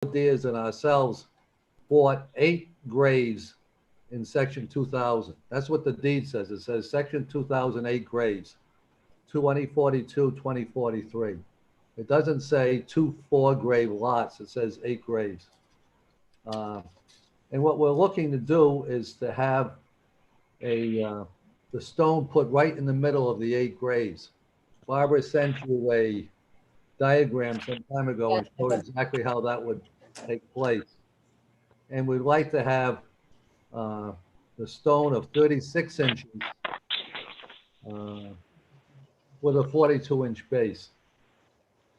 Deers and ourselves bought 8 graves in section 2000. That's what the deed says. It says section 2008 graves, 2042, 2043. It doesn't say 2 4 grave lots. It says 8 graves. Uh, and what we're looking to do is to have the stone put right in the middle of the 8 graves. Barbara sent you a diagram some time ago and showed exactly how that would take place. And we'd like to have uh, the stone of 36 inches uh, with a 42-inch base.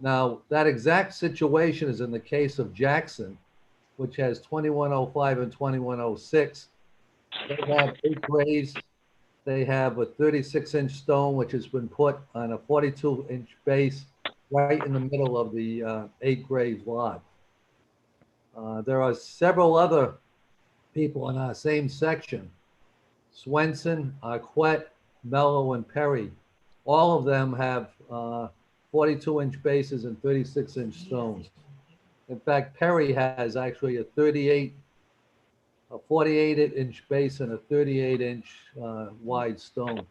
Now, that exact situation is in the case of Jackson, which has 2105 and 2106. They have 8 graves. They have a 36-inch stone, which has been put on a 42-inch base right in the middle of the 8 grave lot. There are several other people in our same section, Swenson, Arquette, Mello, and Perry. All of them have 42-inch bases and 36-inch stones. In fact, Perry has actually a 48-inch base and a 38-inch wide stone.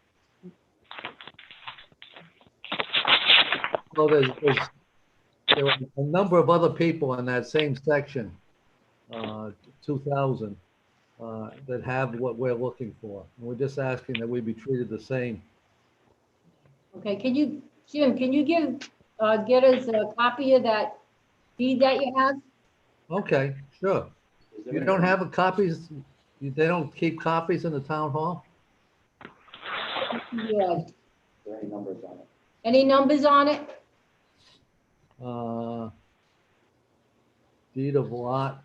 So there are a number of other people in that same section, 2000, that have what we're looking for. And we're just asking that we be treated the same. Okay, Jim, can you get us a copy of that deed that you have? Okay, sure. You don't have a copies, they don't keep copies in the town hall? Yeah. There are any numbers on it? Any numbers on it? Deed of lot.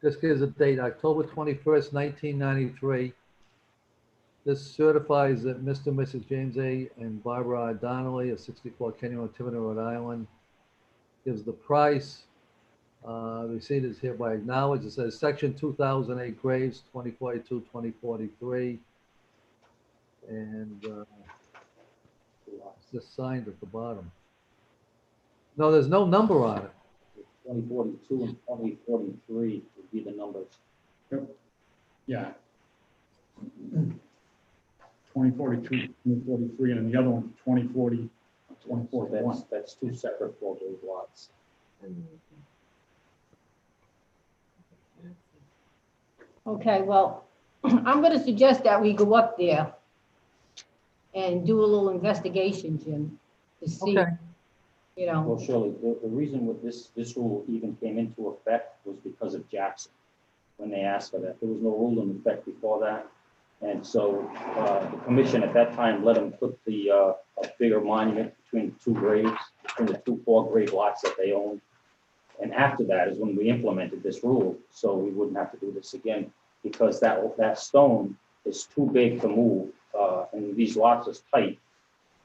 This gives a date, October 21st, 1993. This certifies that Mr. and Mrs. James A. and Barbara R. Donnelly of 64 Kenyon, Tiverton, Rhode Island. Gives the price. Receipt is hereby acknowledged. It says section 2008 graves, 2042, 2043. And it's just signed at the bottom. No, there's no number on it. 2042 and 2043 would be the numbers. Yeah. 2042, 2043, and the other one, 2040, So 2041. that's two separate 4-grave lots. Okay, well, I'm gonna suggest that we go up there and do a little investigation, Jim, to see, Okay. you know. Well, Shirley, the reason with this rule even came into effect was because of Jackson, when they asked for that. There was no rule in effect before that. And so the commission at that time let them put the a bigger monument between the 2 graves, between the 2 4-grave lots that they owned. And after that is when we implemented this rule, so we wouldn't have to do this again, because that stone is too big to move, and these lots are tight.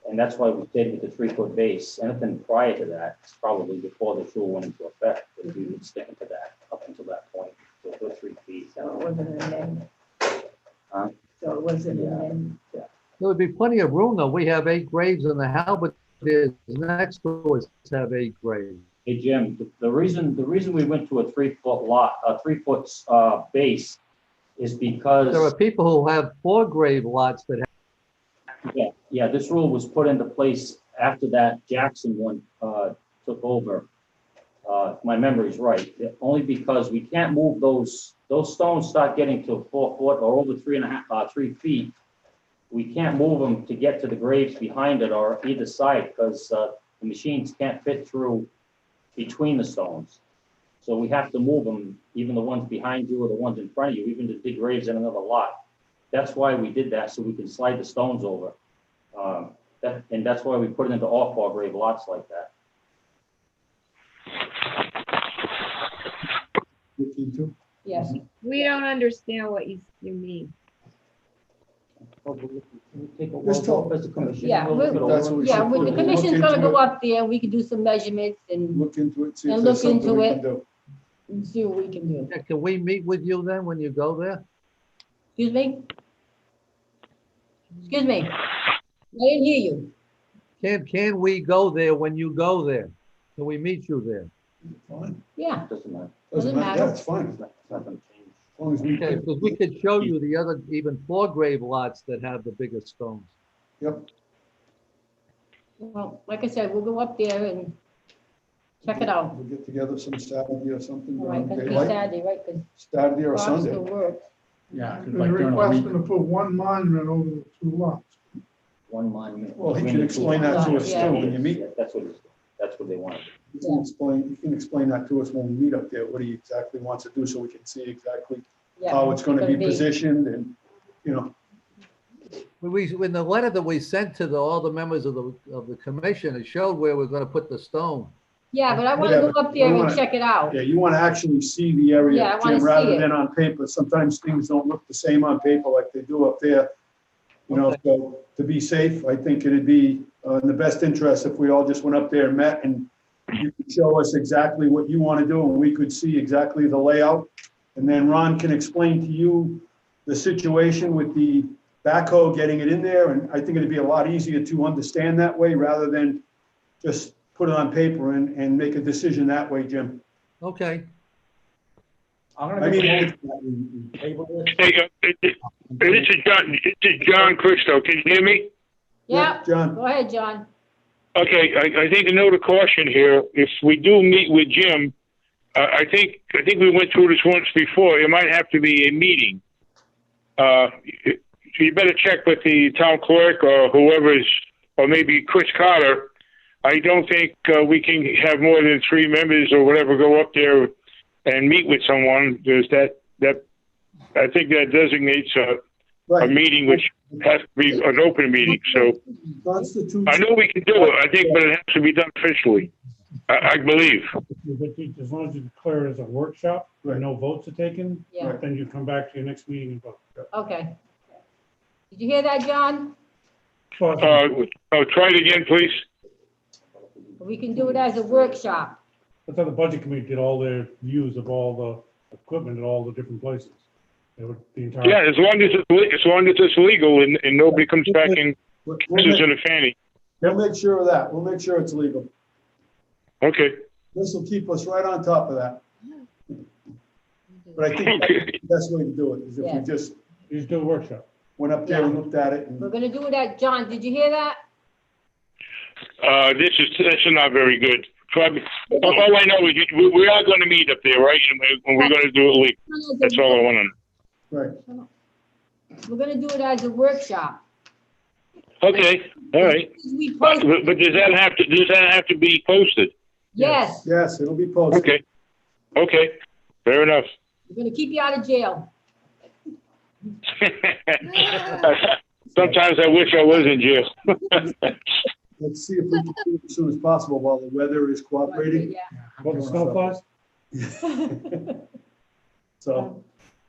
And that's why we stayed with the 3-foot base. Anything prior to that, probably before this rule went into effect, that we would stick to that up until that point, so the 3 feet. So it wasn't an amendment. So it wasn't an Yeah. amendment. There would be plenty of room, though. We have 8 graves in the Halberdiers next to us have 8 graves. Hey, Jim, the reason we went to a 3-foot lot, a 3-foot base is because. There are people who have 4 grave lots that have. Yeah, this rule was put into place after that Jackson one took over. If my memory's right, only because we can't move those stones start getting to 4 foot or over 3 feet. We can't move them to get to the graves behind it or either side, because the machines can't fit through between the stones. So we have to move them, even the ones behind you or the ones in front of you, even to dig graves in another lot. That's why we did that, so we can slide the stones over. And that's why we put it into all 4-grave lots like that. Yes. We don't understand what you mean. Take a Let's roll talk. as a commission. Yeah, We'll look it That's over. what we Yeah, should well, put the it. commission's Look gonna into go it. up there, we can do some measurements and Look into it, see if And there's look into something we it. can do. see what we can do. Can we meet with you then when you go there? Excuse me? Excuse me? I didn't hear you. Can we go there when you go there? Can we meet you there? Fine. Yeah, Doesn't matter. Doesn't matter. Yeah, it's fine. It's not gonna change. As long as we, Okay, because we could show you the other, even 4 grave lots that have the bigger stones. yep. well, like I said, we'll go up there and check it out. We'll get together some Saturday or something. All right, during gonna be daylight. Saturday, right, because Saturday or Bob Sunday. still works. Yeah. They're requesting to put one monument over the 2 lots. One monument. Well, he between can the explain two that to us, lots. too, when you meet. Yeah, that's what they want. You can explain that to us when we meet up there, what he exactly wants to do, so we can see exactly Yeah, how it's gonna be positioned and, you know, In the letter that we sent to all the members of the commission, it showed where we're gonna put the stone. Yeah, but I want Yeah, to go but up there we and wanna- check it out. yeah, you wanna actually see the Yeah, I area, wanna Jim, see rather it. than on paper. Sometimes things don't look the same on paper like they do up there. You know, Okay. so to be safe, I think it'd be in the best interest if we all just went up there and met and you could show us exactly what you want to do and we could see exactly the layout. And then Ron can explain to you the situation with the backhoe, getting it in there. And I think it'd be a lot easier to understand that way rather than just put it on paper and make a decision that way, Jim. Okay, I mean, Hey, this is John Christo. Can you hear me? Yeah, John, go ahead, John. Okay, I think a note of caution here. If we do meet with Jim, I think we went through this once before. It might have to be a meeting. So you better check with the town clerk or whoever's, or maybe Chris Carter. I don't think we can have more than 3 members or whatever go up there and meet with someone. There's that I think that designates a right, meeting which has to be an open meeting. So Constitution. I know we can do it, I think, but it has to be done officially, I believe. As long as you declare it as a workshop, where Right. no votes are taken, Yeah, then you come back to your next meeting and vote. okay. Did you hear that, John? So, Try it again, please. We can do it as a workshop. That's how the budget committee did all their views of all the equipment at all the different places. The entire. Yeah, as long as it's legal and nobody comes back and We'll pisses make, in a fanny. we'll make sure of that. We'll make sure it's legal. Okay. This will keep us right on top of that. But I think that's Okay. the best way to do it, is if Yeah. we just You just do a workshop. went up there and looked at it We're and, gonna do it at, John, did you hear that? This is not very good. Probably, all I know is we are going to meet up there, right? And we're going to do it legal. That's all I want to know. right. We're gonna do it as a workshop. Okay, all right. We But, post, but does that have to be posted? yes, Yes, it'll be posted. Okay. Okay. Fair enough. we're gonna keep you out of jail. Sometimes I wish I was in jail. Let's see if we can do it as soon as possible while the weather is cooperating. Yeah. What, the snowplows? So,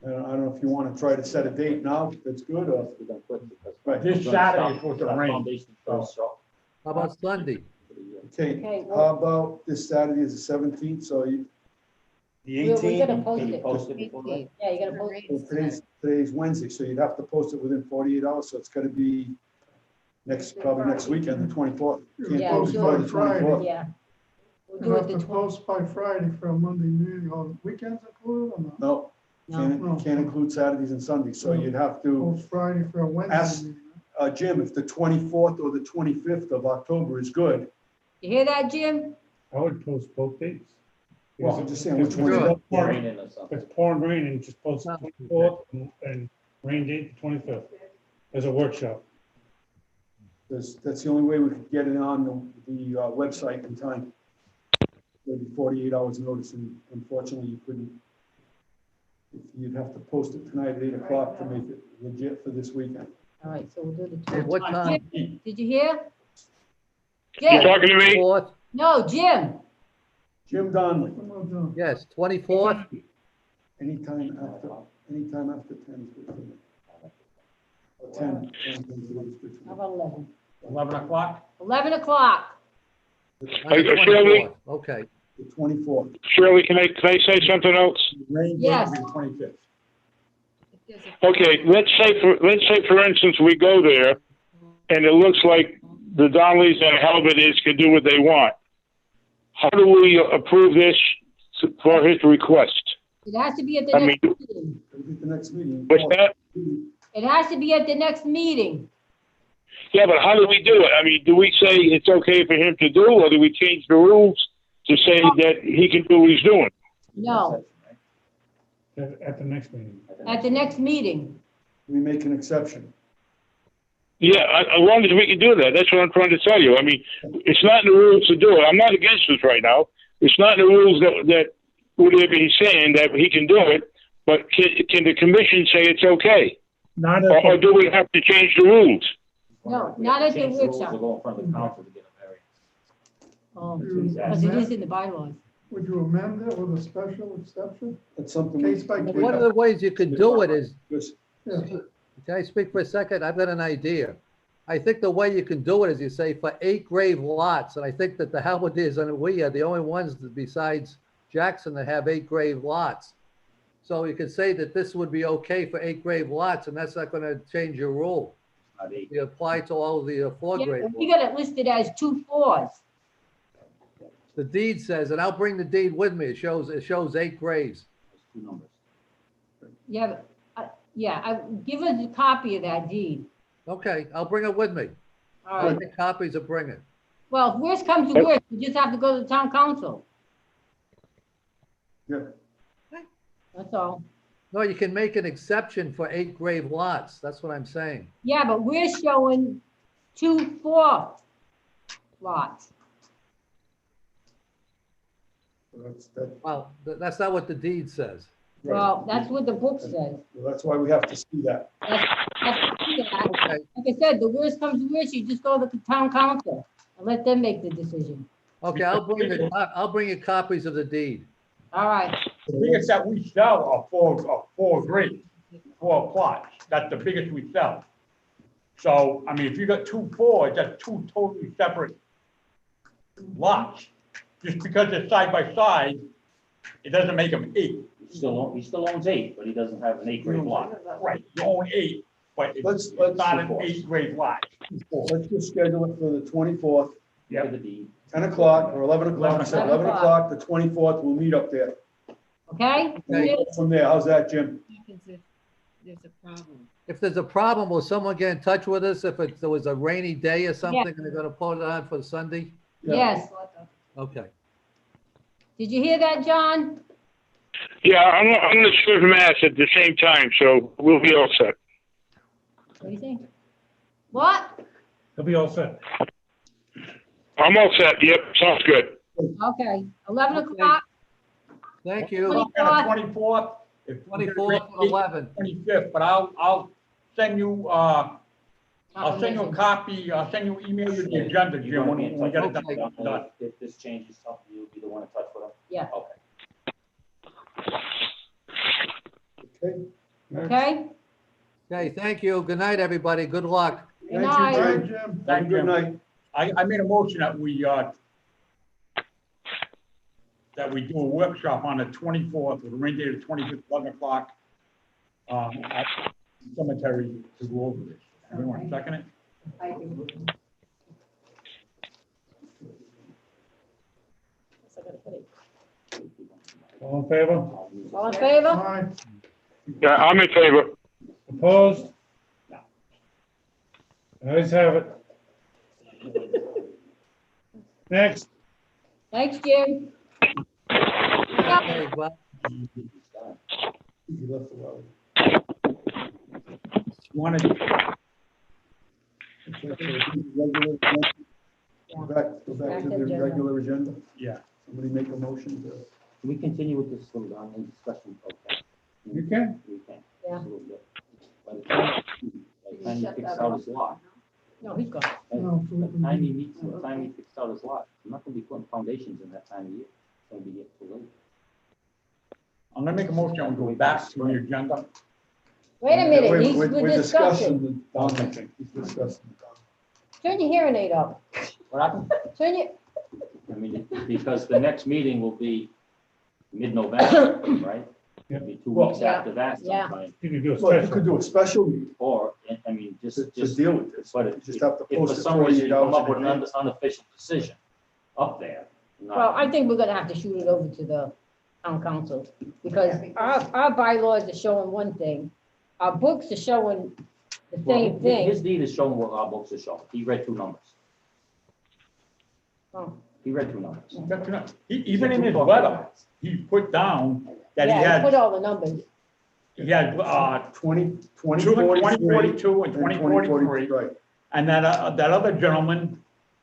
I don't know if you want to try to set a date now, that's good, or, We're gonna put because right, This Saturday is supposed to our rain. foundation first, so how about Sunday? for the year. okay, Okay, well- how about this Saturday is the 17th, so the We're gonna 18th? post Can you it. post it before that? Yeah, you gotta post Well, it. today's Wednesday, so you'd have to post it within 48 hours, so it's gonna be probably next weekend, the 24th. Can't Yeah, post we'll before do the it 24th. Yeah. We'll You do it have the to 20. post by Friday for a Monday meeting, or weekends included or not? No, No, can't include Saturdays and Sundays, so you'd have to, Post Friday for a Ask- Wednesday meeting. Jim, if the 24th or the 25th of October is good, you hear that, Jim? I would post both dates. well, I'm just saying, which If one? Sure. is Yeah, it? raining or something. it's pouring rain, and just post the 24th and rain date the 25th as a workshop. That's the only way we could get it on the website in time. Maybe 48 hours notice, and unfortunately, you couldn't. You'd have to post it tonight at 8 o'clock to make it legit for this weekend. All right, so we'll do the At 20. what time? Did you hear? You Jim, talking to me? 4th? no, Jim. Jim Donnelly, Come on, John. Yes, 24th? anytime after 10 is good for me. Or 10 is good for me. How about 11? 11 o'clock? 11 o'clock. On the Hey, Shirley? 24th. Okay, The 24th. Shirley, can I say something else? Rain Yes. date is the 25th. Okay, let's say for instance, we go there and it looks like the Donnellys and Helvetes can do what they want. how do we approve this for his request? It has to be at the I mean, next meeting. It'll be the next meeting. what's that? It has to be at the next meeting. Yeah, but how do we do it? I mean, do we say it's okay for him to do, or do we change the rules to say that he can do what he's doing? No, At the next meeting. at the next meeting. We make an exception. Yeah, as long as we can do that, that's what I'm trying to tell you. I mean, it's not in the rules to do it. I'm not against this right now. It's not in the rules that would be saying that he can do it, but can the commission say it's okay? Not Or at do we have to change the rules? No, We not have at to the change rules workshop. to go in front of the council to get a variance. Oh, You because it is amend- in the bylaws. Would you amend it with a special exception? That's something. Case by case. One of the ways you could do it is, Just- Yeah. can I speak for a second? I've got an idea. I think the way you can do it is you say for 8 grave lots, and I think that the Halberdiers and we are the only ones that besides Jackson that have 8 grave lots. So you could say that this would be okay for 8 grave lots, and that's not gonna change your rule. Not eight. You apply to all the 4 Yeah, grave but we lots. got it listed as 2 4s. The deed says, and I'll bring the deed with me, it shows 8 graves. There's two numbers. Yeah, give us a copy of that deed. Okay, I'll bring it with me. All I'll right. make copies and bring it. Well, if worst comes to worst, we just have to go to the town council. Yeah. That's all. No, you can make an exception for 8 grave lots. That's what I'm saying. Yeah, but we're showing 2 4 lots. That's Well, that's not what the deed says. right. Well, that's what the book says. Well, that's why we have to see that. Like Okay, I said, the worst comes to worst, you just go to the town council and let them make the decision. okay, I'll bring you copies of the deed. All right. The biggest that we sell are four grades, 4 plots. That's the biggest we sell. So, I mean, if you got 2 4s, that's 2 totally separate lots. Just because they're side by side, it doesn't make them 8. He still owns 8, but he doesn't have an 8 grade lot. Right, you own 8, but Let's- it's let's- not an 8 grade lot. Let's just schedule it for the 24th, Look at the deed. 10 o'clock or 11 o'clock. I said 11 11 o'clock, the 24th, we'll meet up there. Okay? And we'll go from there. How's that, Jim? Happens if there's a problem. If there's a problem, will someone get in touch with us if there was a rainy day or something and they're gonna put it on for Sunday? Yes. Okay. Did you hear that, John? Yeah, I'm gonna serve mass at the same time, so we'll be all set. What do you think? What? He'll be all set. I'm all set. Yep, sounds good. Okay, 11 Okay. o'clock? Thank you. On the 24th. if we're gonna 24th, make it 11. 25th, but I'll send you, I'll send you a copy, I'll send you, email you the agenda, You Jim, want when me we in get touch it with done. him? If this changes something, you'll be the one in touch with him? Yeah. Okay. Okay. Okay? Okay, thank you. Good night, everybody. Good luck. Good Thank you, night. Hi, Jim. Jim. Have a Thank good you. night. I made a motion that we do a workshop on the 24th, with the rain date of 25th, 11 o'clock, at the cemetery to go over this. Everyone second it? All in favor? All in favor? Hi. Yeah, I'm in favor. Opposed? Ayes have it. Next. Thanks, Jim. Okay, well, He left a while. You want to, Regular agenda. Go back to the regular agenda. yeah, Somebody make a motion to. Can we continue with this little on discussion? Okay. you can. We can. Yeah. A little bit. By the time he picks out his lot, No, he's gone. No, so we by can the time he do- meets, by the time he picks out his lot, I'm not gonna be putting foundations in that time of year. It's gonna be getting too late. I'm gonna make a motion, and we go back to the agenda. Wait a minute, We're we're discussing. the Donovan thing. He's discussing the Donovan. Turn your hearing aid up. What happened? Turn your, I mean, because the next meeting will be mid-November, right? It'll be 2 weeks Yeah. after that Yeah. sometime. You can do a Well, you special. could do a special meeting Or, I mean, to just. deal with this. But You if just have to if for post it some reason 48 you come hours up in with an advance. unofficial decision up there, not- Well, I think we're gonna have to shoot it over to the town council, because our bylaws are showing one thing, our books are showing the Well, same thing. His deed is showing what our books are showing. He read two numbers. Oh. He read two numbers. That's enough. Even in his letter, he put down that he Yeah, put had, all the numbers. 20, 2042 and 2043. Right. And that other gentleman,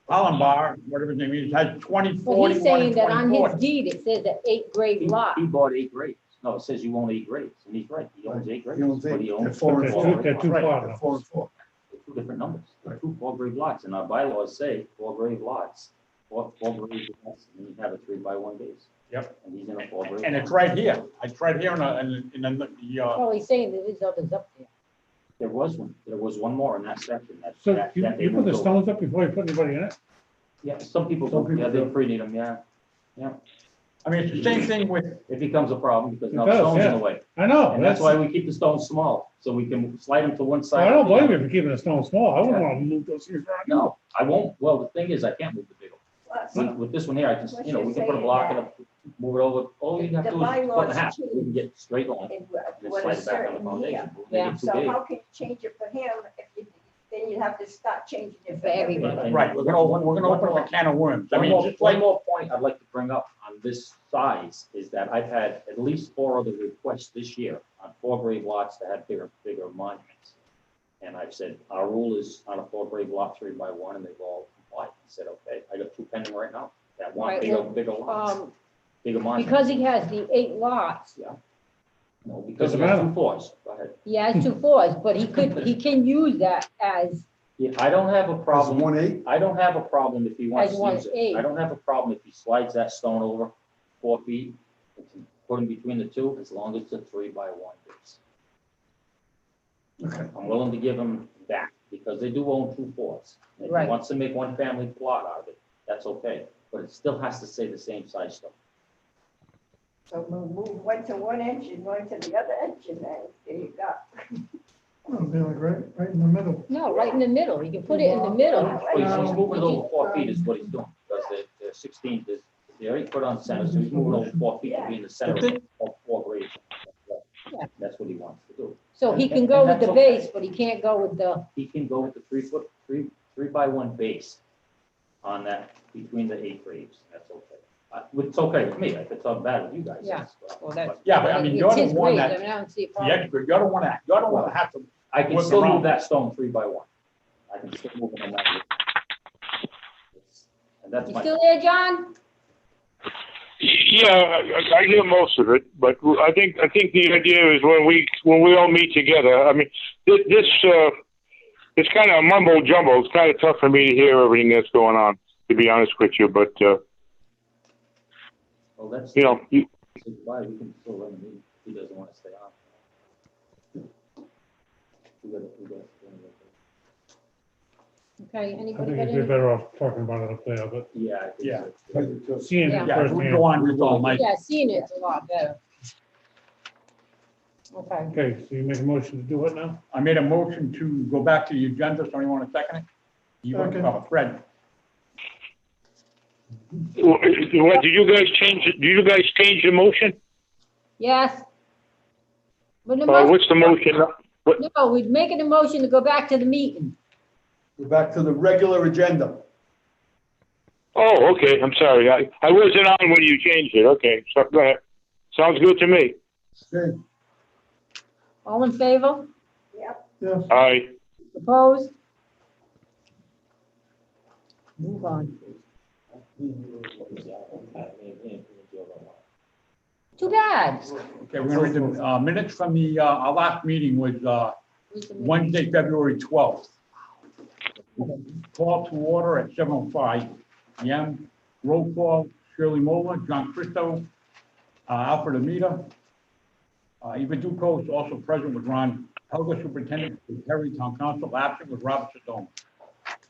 Allenbar, whatever his name is, has 2041 Well, he's saying and that on his 2040. deed, it says an 8-grade lot. He bought 8 grapes. No, it says you own 8 grapes, and he's right. He owns 8 grapes. He owns But 8. he They're owns 4 and They're 4 two, grapes. they're two Right. plot They're numbers. 4 and 4. They're two different numbers. They're two 4-grade lots, and our bylaws say 4-grade lots, 4-grade lots, and you have a 3-by-1 base. Yep. And he's in a 4-grade. And it's right here. It's right here in the, Well, he's saying that there's others up there. There was one. There was one more in that section. So that you they put the moved over. stones up before you put anybody in it? Yeah, some people, Some do. people Yeah, they do. pre-need them, yeah. I mean, it's the same thing with, It becomes a problem because It now the does, stone's in yeah. the way. I know, And that's why we keep the stones small, so we can slide them to one side. I don't blame you for keeping the stone small. I wouldn't want to move those things around. No, I won't. Well, the thing is, I can't move the big one. Well, With this one here, I can, What you know, you're we can put a saying block in that it, move it over. All you have to the do is cut in bylaws half. We can change. get straight on. it And was slide a it back on the certain foundation. year. We'll make it too So big. how can you change it for him if you, then you'd have to start changing it For for everybody. everybody. And right, we're gonna open up a can of worms. I One mean, more, just like, one more point I'd like to bring up on this size is that I've had at least 4 other requests this year on 4-grade lots to have bigger monuments. And I've said, our rule is on a 4-grade lot, 3-by-1, and they've all complied. I said, okay, I got 2 pending right now that want Right, bigger, well, bigger lots, bigger monuments. Because he has the 8 lots, No, because Doesn't he has matter. 2 floors. Go ahead. he has 2 floors, but he can use that as, Yeah, I don't have a That's problem. 1/8. I don't have a problem if he wants As to use it. 1/8. I don't have a problem if he slides that stone over 4 feet, and can put him between the two, as long as it's a 3-by-1 base. Okay. I'm willing to give him that, because they do own 2 floors. If he Right. wants to make one family plot out of it, that's okay, but it still has to say the same size stone. So we'll move one to 1 inch and one to the other inch, and then there you go. It'll be like right in the middle. no, right in the middle. He can put it in the middle. Well, he's moving it over 4 feet is what he's doing, because they're 16, they already put on center, so he's moving over 4 feet to be in the center of 4 grades. Yeah. That's what he wants to do. So he can go with the base, but he can't go with the, He can go with the 3-by-1 base on that, between the 8 graves, that's okay. It's okay with me, if it's not bad with you guys. Yeah. that's fine. well, that's. yeah, but I mean, you're It's the his one grades. I that, mean, I don't see a the problem. expert, you're the one that have to, I can Work still around. move that stone 3-by-1. I can still move it on that. And that's You my, still there, John? Yeah, I hear most of it, but I think the idea is when we all meet together. I mean, this it's kind of a mumbo jumbo. It's kind of tough for me to hear everything that's going on, to be honest with you. But well, that's. you know, Why we can still run the meeting. He doesn't want to stay on. We gotta. Okay, I anybody think got you'd be any? better off talking about it up there, but Yeah. I think Yeah. so. seeing Yeah. it yeah, if we firsthand. go on, we will, Mike. Yeah, seeing it's a lot better. Okay, Okay, so you make a motion to do what now? I made a motion to go back to the agenda, so you want to second it? You, Second. Fred, What did you guys change? Did you guys change the motion? yes. But the What's the motion? no, we're making a motion to go back to the meeting. We're back to the regular agenda. Oh, okay. I'm sorry. I wasn't on when you changed it. Okay, so go ahead. Sounds good to me. Okay. All in favor? Yep. Yes. Aye. Opposed? Move on. Too bad. okay, we're gonna read the minutes from the, our last meeting was Wednesday, February 12th. Call to order at 7:05 PM. Roll call, Shirley Moller, John Christo, Alfred Amita. Eva Duco is also present with Ron Helga, Superintendent, with Terry, Town Council, absent with Robert Sedona.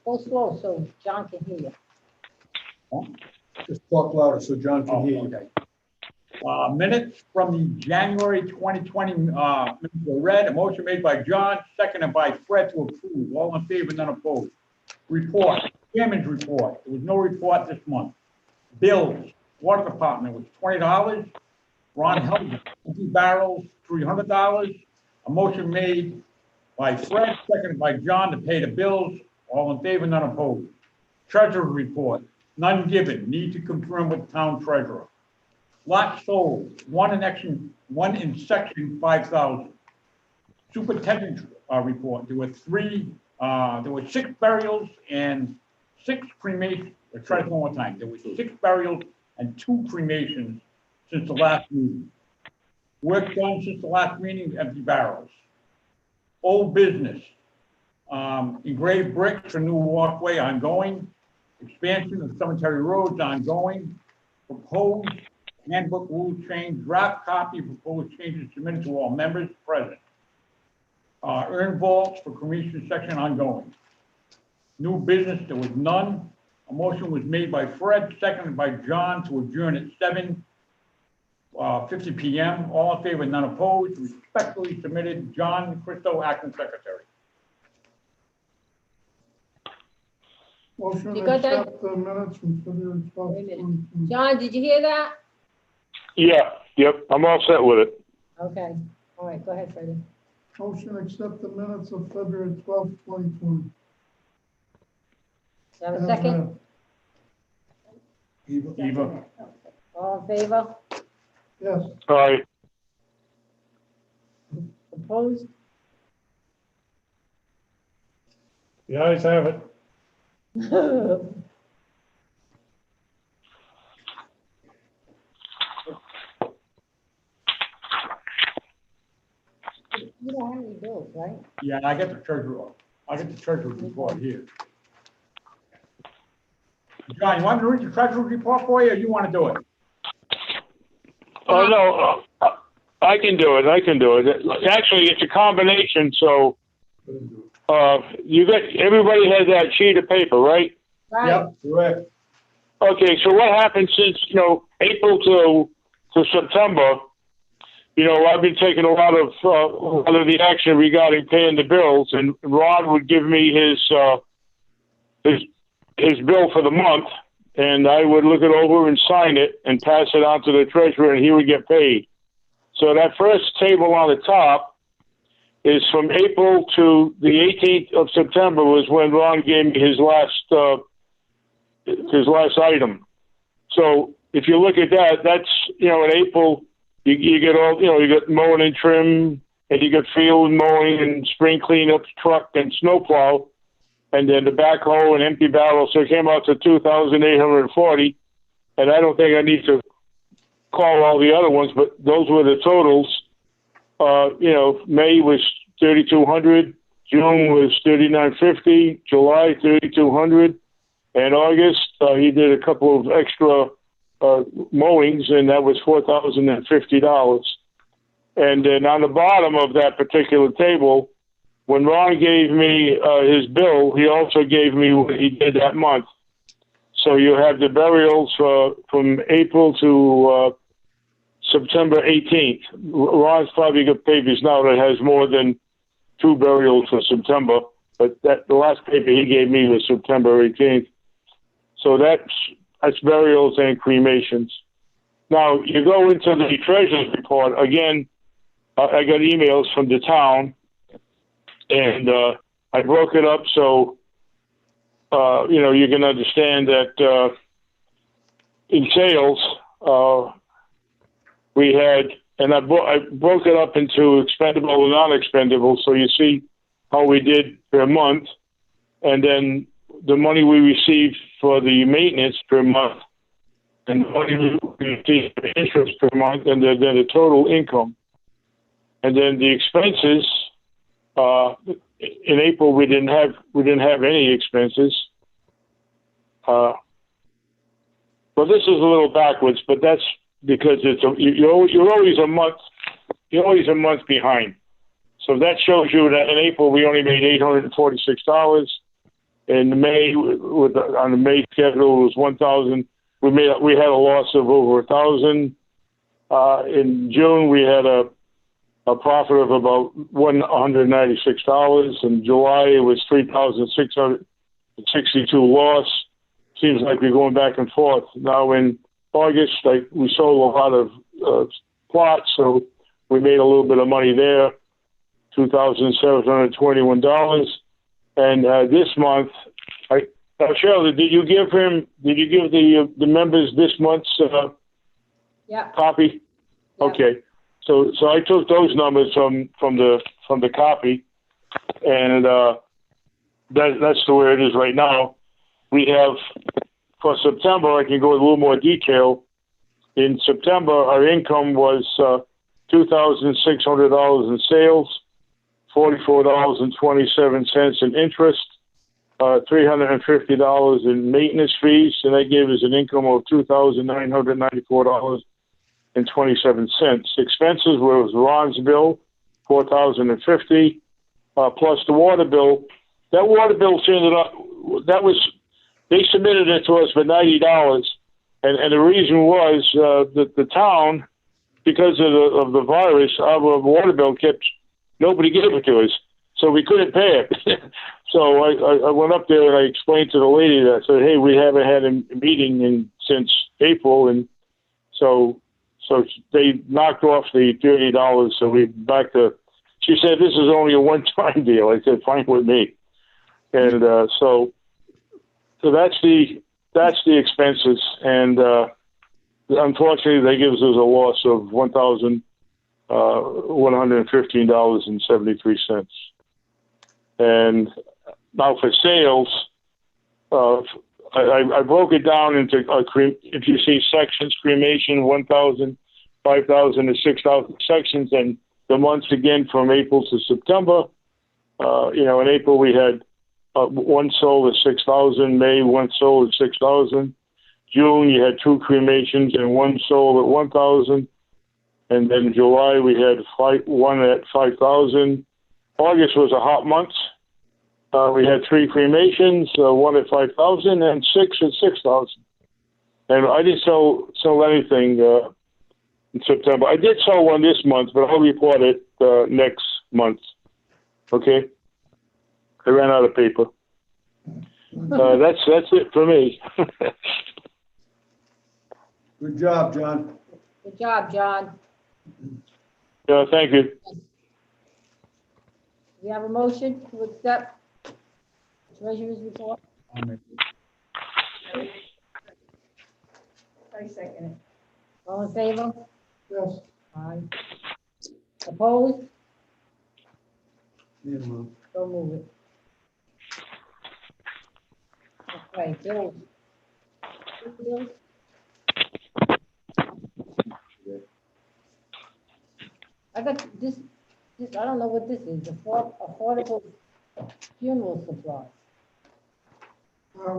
Go slow so John can hear you. Just talk louder so John can Oh, hear you. okay. Minutes from the January 2020, minutes were read. A motion made by John, seconded by Fred to approve. All in favor, none opposed. Report, chairman's report. There was no report this month. Bills, water department was $20. Ron held empty barrels, $300. A motion made by Fred, seconded by John to pay the bills. All in favor, none opposed. Treasurer report, none given. Need to confirm with town treasurer. Lot sold, one in section 5,000. Superintendent's report, there were 6 burials and 6 cremations. Let's try it one more time. There were 6 burials and 2 cremations since the last meeting. Work done since the last meeting, empty barrels. Old business, engraved bricks for new walkway ongoing. Expansion of cemetery roads ongoing. Proposed handbook rule change, draft copy of proposed changes submitted to all members present. Urn vaults for cremation section ongoing. New business, there was none. A motion was made by Fred, seconded by John to adjourn at 7:50 p.m. All in favor, none opposed. Respectfully submitted, John Christo, acting secretary. Motion You to got that? accept the minutes from February 12th. Wait a minute. John, did you hear that? Yeah, yep, I'm all set with it. Okay, all right, go ahead, Freddie. Motion to accept the minutes of February 12th, 2020. Have a second? Eva. All in favor? Yes. All right, Opposed? The ayes have it. You don't have any bills, right? Yeah, I got the treasurer report here. John, you want me to read the treasurer report for you, or you want to do it? oh, no, I can do it, Actually, it's a combination, so, everybody has that sheet of paper, right? Right. Yep, correct. Okay, so what happened since, April to September, I've been taking a lot of the action regarding paying the bills, and Ron would give me his bill for the month, and I would look it over and sign it and pass it on to the treasurer, and he would get paid. So that first table on the top is from April to the 18th of September was when Ron gave me his last item. So if you look at that, that's, in April, you get all, you get mowing and trim, and you get field mowing and spring cleanup truck and snowplow, and then the backhoe and empty barrel. So it came out to 2,840. And I don't think I need to call all the other ones, but those were the totals. May was 3,200, June was 3,950, July 3,200, and August he did a couple of extra mowings, and that was $4,050. And then on the bottom of that particular table, when Ron gave me his bill, he also gave me what he did that month. So you have the burials from April to September 18th. Ron's probably got papers now that has more than 2 burials for September, but the last paper he gave me was September 18th. So that's burials and cremations. Now you go into the treasurer's report again. I got emails from the town, and I broke it up so you can understand that in sales we had, and I broke it up into expendable and non-expendable, so you see how we did per month, and then the money we received for the maintenance per month, and the money we received for interest per month, and then the total income. And then the expenses, in April we didn't have any expenses. Well, this is a little backwards, but that's because you're always a month behind. So that shows you that in April we only made $846. In May, on the May schedule, it was 1,000. We had a loss of over 1,000. In June, we had a profit of about $196. In July, it was 3,662 loss. seems like we're going back and forth. Now in August, we sold a lot of plots, so we made a little bit of money there, $2,721. And this month, Shirley, did you give the members this month's Yeah. copy? Yeah. Okay, so I took those numbers from the copy, and that's the way it is right now. We have for September. I can go with a little more detail. In September, our income was $2,600 in sales, $44.27 in interest, $350 in maintenance fees, and that gave us an income of $2,994.27. Expenses was Ron's bill, $4,050, plus the water bill. That water bill they submitted it to us for $90, and the reason was that the town, because of the virus, our water bill nobody gave it to us, so we couldn't pay it. So I went up there and I explained to the lady that I said, hey, we haven't had a meeting since April, and so they knocked off the $30. So we back to. She said this is only a one-time deal. I said fine with me, and so that's the expenses, and unfortunately they gives us a loss of $1,115.73. And now for sales, I broke it down into if you see sections, cremation 1,000, 5,000 to 6,000 sections, and the months again from April to September. In April we had one sold at 6,000. May, one sold at 6,000. June you had 2 cremations and one sold at 1,000. And then July we had one at 5,000. August was a hot month. We had 3 cremations, one at 5,000 and 6 at 6,000. And I didn't sell anything in September. I did sell one this month, but I'll report it next month. Okay? I ran out of paper. That's it for me. Good job, John. Good job, John. Thank you. We have a motion to accept treasurer's report. I second it. All in favor? Yes. Aye. Opposed? Yeah, Mom. Don't move it. Okay, bills. Bills? I got this, I don't know what this is, affordable funeral supplies.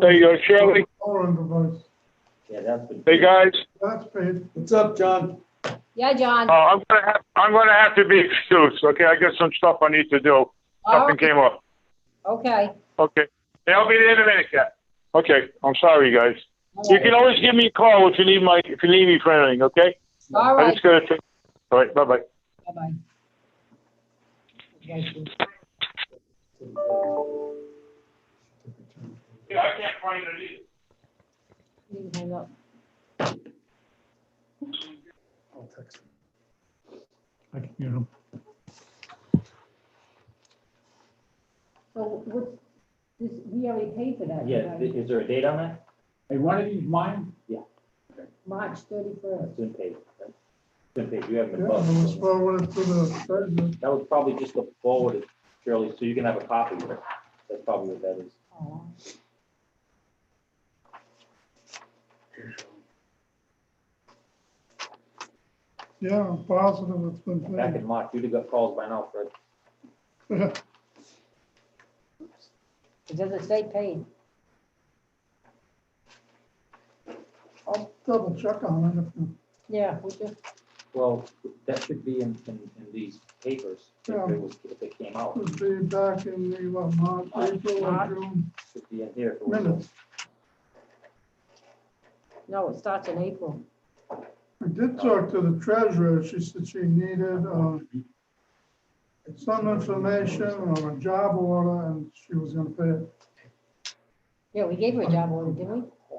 There you go, Shirley. Foreign device. Yeah, that's the. Hey guys, That's paid. What's up, John? Yeah, John. I'm gonna have to be excused. Okay, I got some stuff I need to do. Something came up. Okay. Okay, hey, I'll be there in a minute, Kat. Okay, I'm sorry, guys. All You right. can always give me a call if you need me for anything. Okay. All I right. just gotta take. All right. Bye bye. Bye-bye. Yeah, I can't find it either. You can hang up. I'll text him. I can hear him. So what's this, we already paid for that. Yeah, right? is there a date on that? Hey, one of these mine? March 31st. It's been paid. Right? It's been paid. You haven't Yeah, been it was bugged. forwarded to the treasurer. That was probably just a forwarded, Shirley, so you can have a copy of it. That's probably what that is. Oh. Yeah, I'm positive it's been Back paid. in March, you'd have got calls by now, Fred. It doesn't say paid. I'll double check on it. Yeah, we just, Well, that should be in these papers, Yeah. if it came out. It should be back in the, March, April, or June Should be in here. if it was- minutes. no, it starts in April. I did talk to the treasurer. She said she needed, some information or a job order, and she was gonna pay it. Yeah, we gave her a job order, didn't we?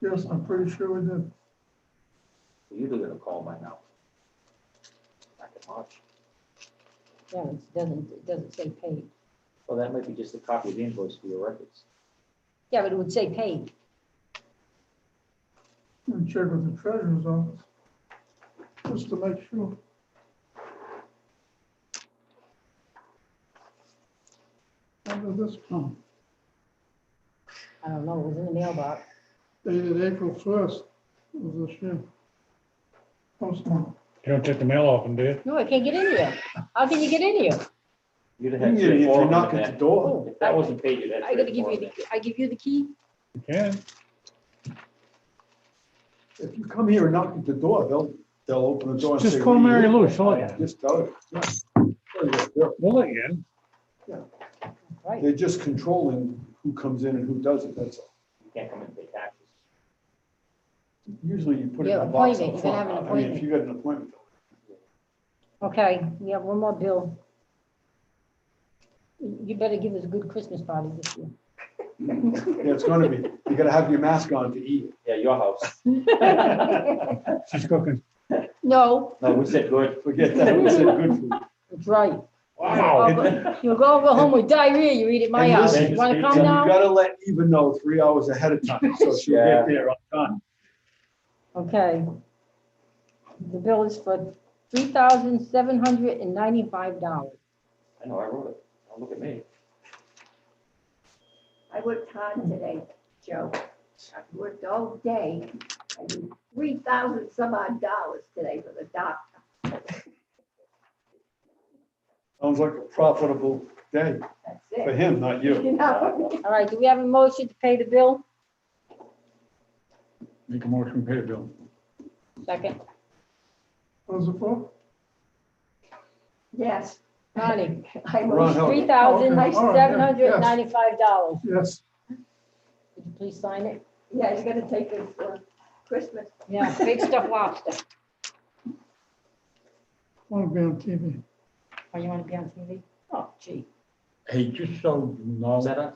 Yes, I'm pretty sure we did. You do get a call by now. Back in March. Yeah, it doesn't say paid. Well, that might be just a copy of the invoice for your records. Yeah, but it would say paid. And check with the treasurer's office. Just to make sure. How did this come? I don't know, it was in the mailbox. Dated April 1st of this year. Postmark. You don't take the mail off, do you? No, I can't get in here. How can you get in here? You'd have You had can get it three if or four you of knock them at in the door. Oh, If that wasn't paid, you'd have. I gotta give you the, I give you the key? You can. If you come here and knock at the door, they'll open the door and say. Just call "What are you Mary here Lou, for?" she'll let you. Just tell her. Yeah. We'll let you in. Right. They're just controlling who comes in and who doesn't, that's all. You can't come and pay taxes. Usually you put it Yeah, in a box appointment, up you can have front. an I mean, if you got an appointment. Okay, we have one more bill. You better give us a good Christmas party this year. Yeah, it's gonna be. You gotta have your mask on to eat. Yeah, your house. She's cooking. No, No, we said good. Forget that, we said good food. that's right. Wow. You'll go home with diarrhea, you eat at my And house. listen, You wanna and come you now? gotta let Eva know 3 hours ahead of time, so she'll Yeah. get there on time. Okay. The bill is for $3,795. I know, I wrote it. Don't look at me. I worked hard today, Joe. I worked all day. I did 3,000 some odd dollars today for the doctor. Sounds like a profitable day That's for it. him, not you. You know? All right, do we have a motion to pay the bill? Make a motion, pay the bill. Second. What was it for? Yes. Connie, I Ron, motion. help. $3,795. Yes. Could you please sign it? Yeah, he's gonna take it for Christmas. Yeah, big stuff lobster. Want to be on TV. Oh, you want to be on TV? Oh, gee. Hey, just so you know, Is that on?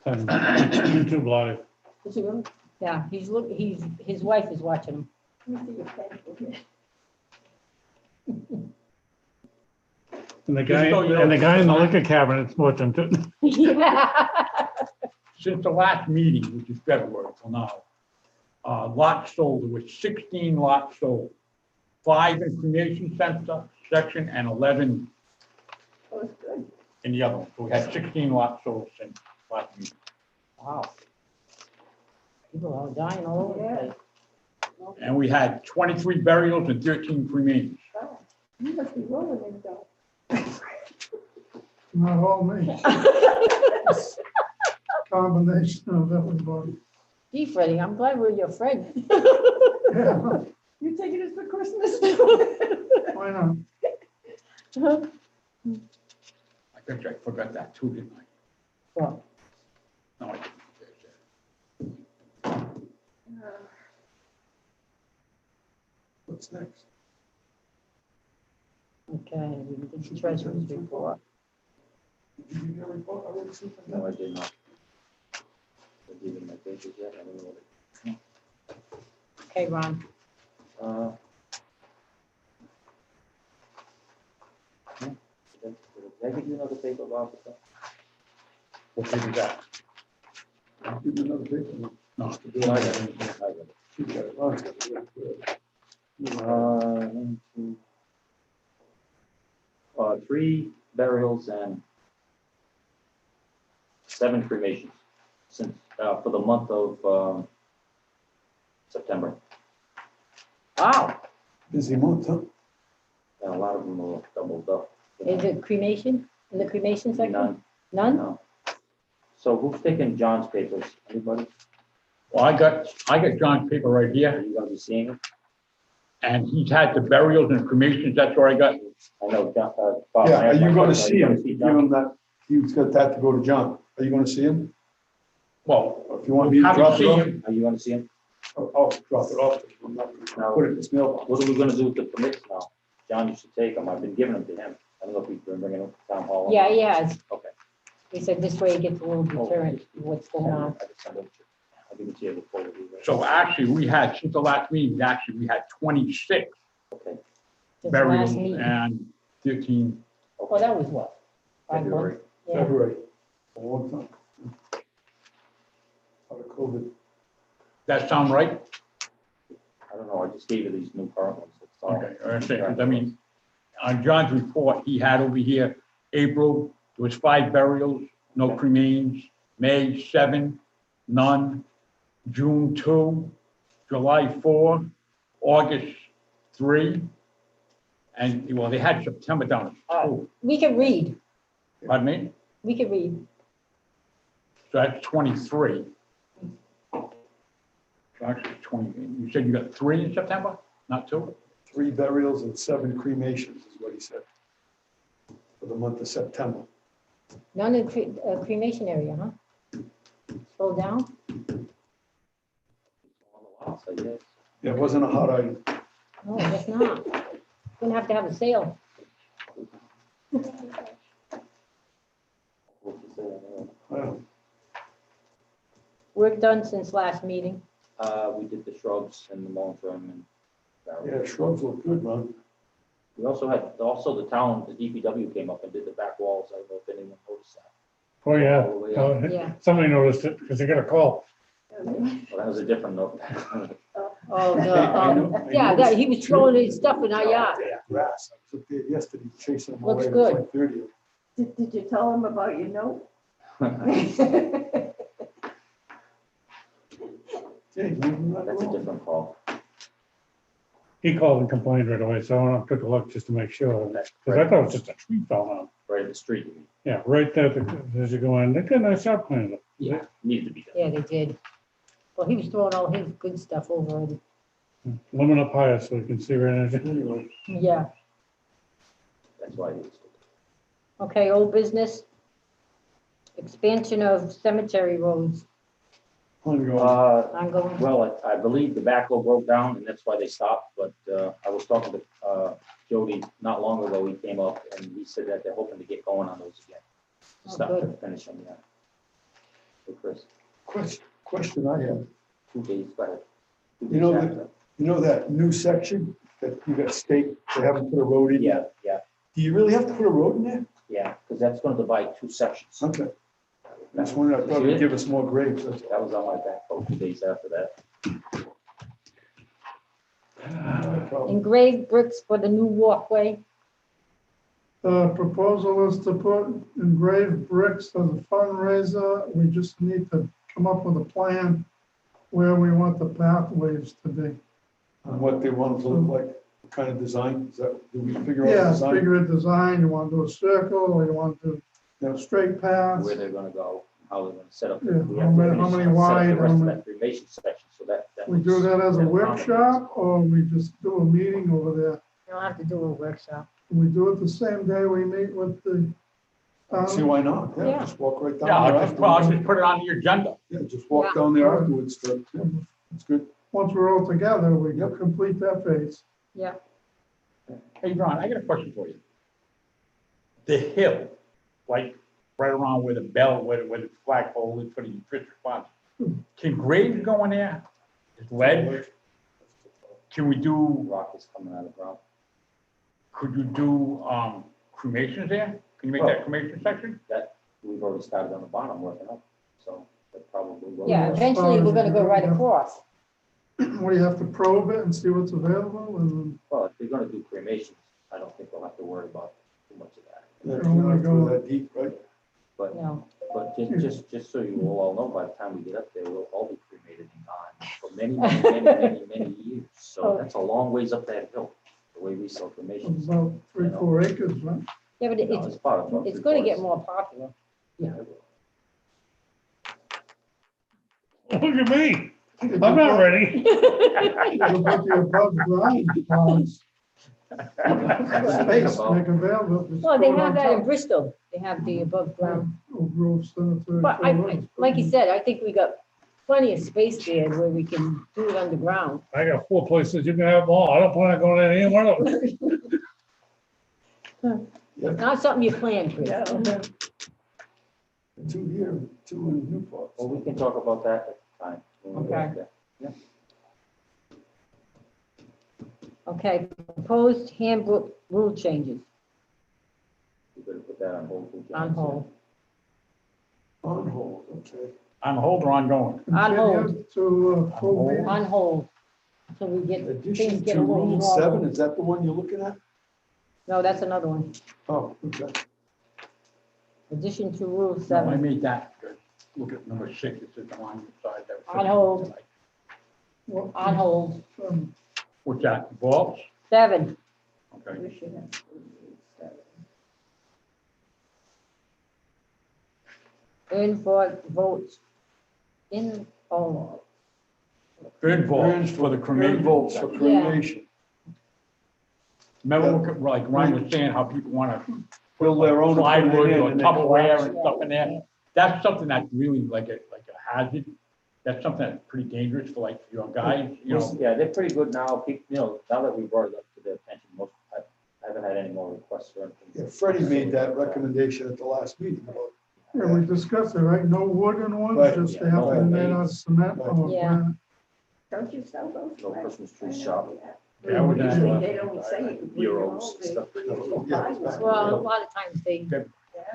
YouTube live. Is he really? Yeah, his wife is watching him. Let me see your pen for me. And the Just so you know- in the liquor cabinet's watching too. Yeah. since the last meeting, which is February till now, lots sold, there was 16 lots sold. 5 in cremation center section and 11 Oh, it's good. in the other one. So we had 16 lots sold since last meeting. Wow. People are dying all over the place. And we had 23 burials and 13 cremations. Wow. You must be rolling in dough. Not all me. Combination of everybody. Gee, Freddie, I'm glad we're your friend. Yeah, You taking us for Christmas? why not? I think I forgot that too, didn't I? Well, No, I didn't. What's next? okay, we did the treasurer's report. Did you give your report? I didn't see it. No, I did not. I didn't my papers yet. I don't know what Okay, Ron. Did I give you another paper, Bob? What did you got? Give me another paper. No. I got it. I got it. You got it. Oh, it's got it. 1, 2, 3 burials and 7 cremations since, for the month of, September. Wow. Busy month, huh? And a lot of them are doubled up. Is it cremation? In the cremation section? None, None? no. So who's taking John's papers? Anybody? Well, I got John's paper right Are here, you gonna be seeing it? and he's had the burials and cremations, that's where I got. I know, John, Bob. Yeah, I are have you my gonna questions. see him? see Give John? him that, he's got that to go to John. Are you gonna see him? Well, Or if you want me to haven't drop it seen off? him. Are you gonna see him? I'll drop it off. I'm not gonna put it in his mailbox. What are we gonna do with the permits now? John used to take them. I've been giving them to him. I don't know if he's been bringing them to town hall. Yeah, he has. Okay. He said this way he gets a little deterrent of what's going on. I can send them to- I'll give it to you before we leave. So actually, we had, since the last meeting, we had 26 Okay. Since burials last meeting. and 15. Oh, that was what? 5 February. months? Yeah. February, a long time. Out of COVID. That sound right? I don't know, I just gave you these new current ones. That's all. Okay, I understand, 'cause I mean, on John's report, he had over here, April, there was 5 burials, no cremains, May 7, none, June 2, July 4, August 3, and, well, they had September down as 2. We can read, Pardon me? we can read. So that's 23. So actually 20, you said you got 3 in September, not 2? 3 burials and 7 cremations is what he said. For the month of September. None in cremation area, huh? Slow down? So, yes. Yeah, it wasn't a hot item. No, that's not. Gonna have to have a sale. Well, Work done since last meeting. We did the shrubs and the monitoring and. yeah, shrubs look good, Ron. We also had, the town, the DPW came up and did the back walls. I don't know if anyone noticed that. Oh, yeah. All the way up. Yeah. Somebody noticed it because they got a call. Well, that was a different note. Oh, the, I know. yeah, that, he was throwing his stuff in our yard. Yeah, grass. I was up there yesterday chasing them Looks away. good. Like 30 of them. Did you tell him about your note? Jay, moving right That's a along. different call. He called and complained right away, so I went up, took a look just to make sure. That's Because I right, thought it was just a tree fell down. right in the street. you mean. Yeah, right there, as you go in, they did a nice job cleaning it. Yeah, needed to be done. Yeah, they did. Well, he was throwing all his good stuff over it. Limit up higher so you can see right in it. Anyway, Yeah. That's why it was. Okay, old business. Expansion of cemetery roads. ongoing. Ongoing. Well, I believe the backhoe broke down and that's why they stopped, but I was talking to Jody not long ago. He came up and he said that they're hoping to get going on those again. Oh, Stop good. and finish them, yeah. So Chris, Question I have. 2 days, go ahead. 2 You know days that- after. You know that new section that you got state, they haven't put a road in yet? Yeah, Do you really have to put a road in there? yeah, because that's gonna divide 2 sections. Okay. That's one I thought would give us more graves. That's all. That was on my backhoe 2 days after that. No problem. Engraved bricks for the new walkway. The proposal is to put engraved bricks as a fundraiser. We just need to come up with a plan where we want the pathways to be. And what they want it to look like, what kind of design, is that, do we figure out the Yeah, design? figure a design, you want to do a circle, or you want to do straight paths. Where they're gonna go, how they're gonna set up. Yeah, we how have to many- finish- how many set up wide, The how rest of many- that cremation section, so that. We do that as a that workshop, or we just do a meeting over there? You don't have to do a workshop. We do it the same day we meet with the See why not? Yeah, Yeah. just walk right down Yeah, there I'll just, I'll afterwards. just put it on the agenda. Yeah, just walk down there afterwards. Yeah, that's good. Once we're all together, we Yep. complete that phase. Yeah. Hey, Ron, I got a question for you. The hill, like right around where the bell, where the flagpole is for the first response. Can graves go in there? Is lead? Can we do, Rock is coming out of the ground. could you do cremations there? Can you make that cremation section? That, we've already started on the bottom working up, so that probably will. Yeah, eventually we're gonna go right across. We have to probe it and see what's available, and Well, if they're gonna do cremations, I don't think we'll have to worry about too much of that. That's not go that deep, right? But, No. but just so you all know, by the time we get up there, we'll all be cremated and gone for many years. So that's a long ways up that hill, the way we sell cremations. about 3-4 acres, right? Yeah, but No, it's, about it's gonna get 3/4. more popular. Yeah. Look at me. I'm not ready. You'll put the above ground ponds, space, About- make available. just Well, they put it have on that in top. Bristol. They have the above ground. Oak Grove Cemetery. But like you said, I think we got plenty of space there where we can do it underground. I got 4 places you can have them all. I don't plan on going in any one of them. Not something you plan, Chris. 2 here, 2 in Newport. Well, we can talk about that at the time. when we get Okay. up there. Okay, proposed handbook rule changes We better put that on hold. till on John's here. hold. On hold, okay. On hold or ongoing? On hold. Continue to, full hold. meeting. On hold. So we get, Addition things get to a little Rule 7, normal. is that the one you're looking at? No, that's another one. Oh, okay. Addition to Rule No, I 7. made that. Look at number 6, it says the line beside that. On hold. Well, On hold. What's that, vaults? 7. Okay. We should have. In for votes. In, oh, Third vaults for the Third cremation. votes for cremation. Remember, like Ryan was saying, how people want to Build their own. and put it in, plywood or and they Tupperware collapse and it. stuff in there. That's something that's really like a hazard. That's something that's pretty dangerous for like your guys, you know. Yeah, they're pretty good now, now that we brought it up to their attention, I haven't had any more requests or Yeah, anything. Freddie made that recommendation at the last meeting about. Yeah, we discussed it, right? No wooden ones, Right. just they Yeah, have to no be made out of cement Right. or Yeah. granite. Don't you sell those? No Right. Christmas tree shop. Yeah, we Usually done. they don't say you can put your own, Bureaus, they stuff. put your Yeah. own. well, a lot of times they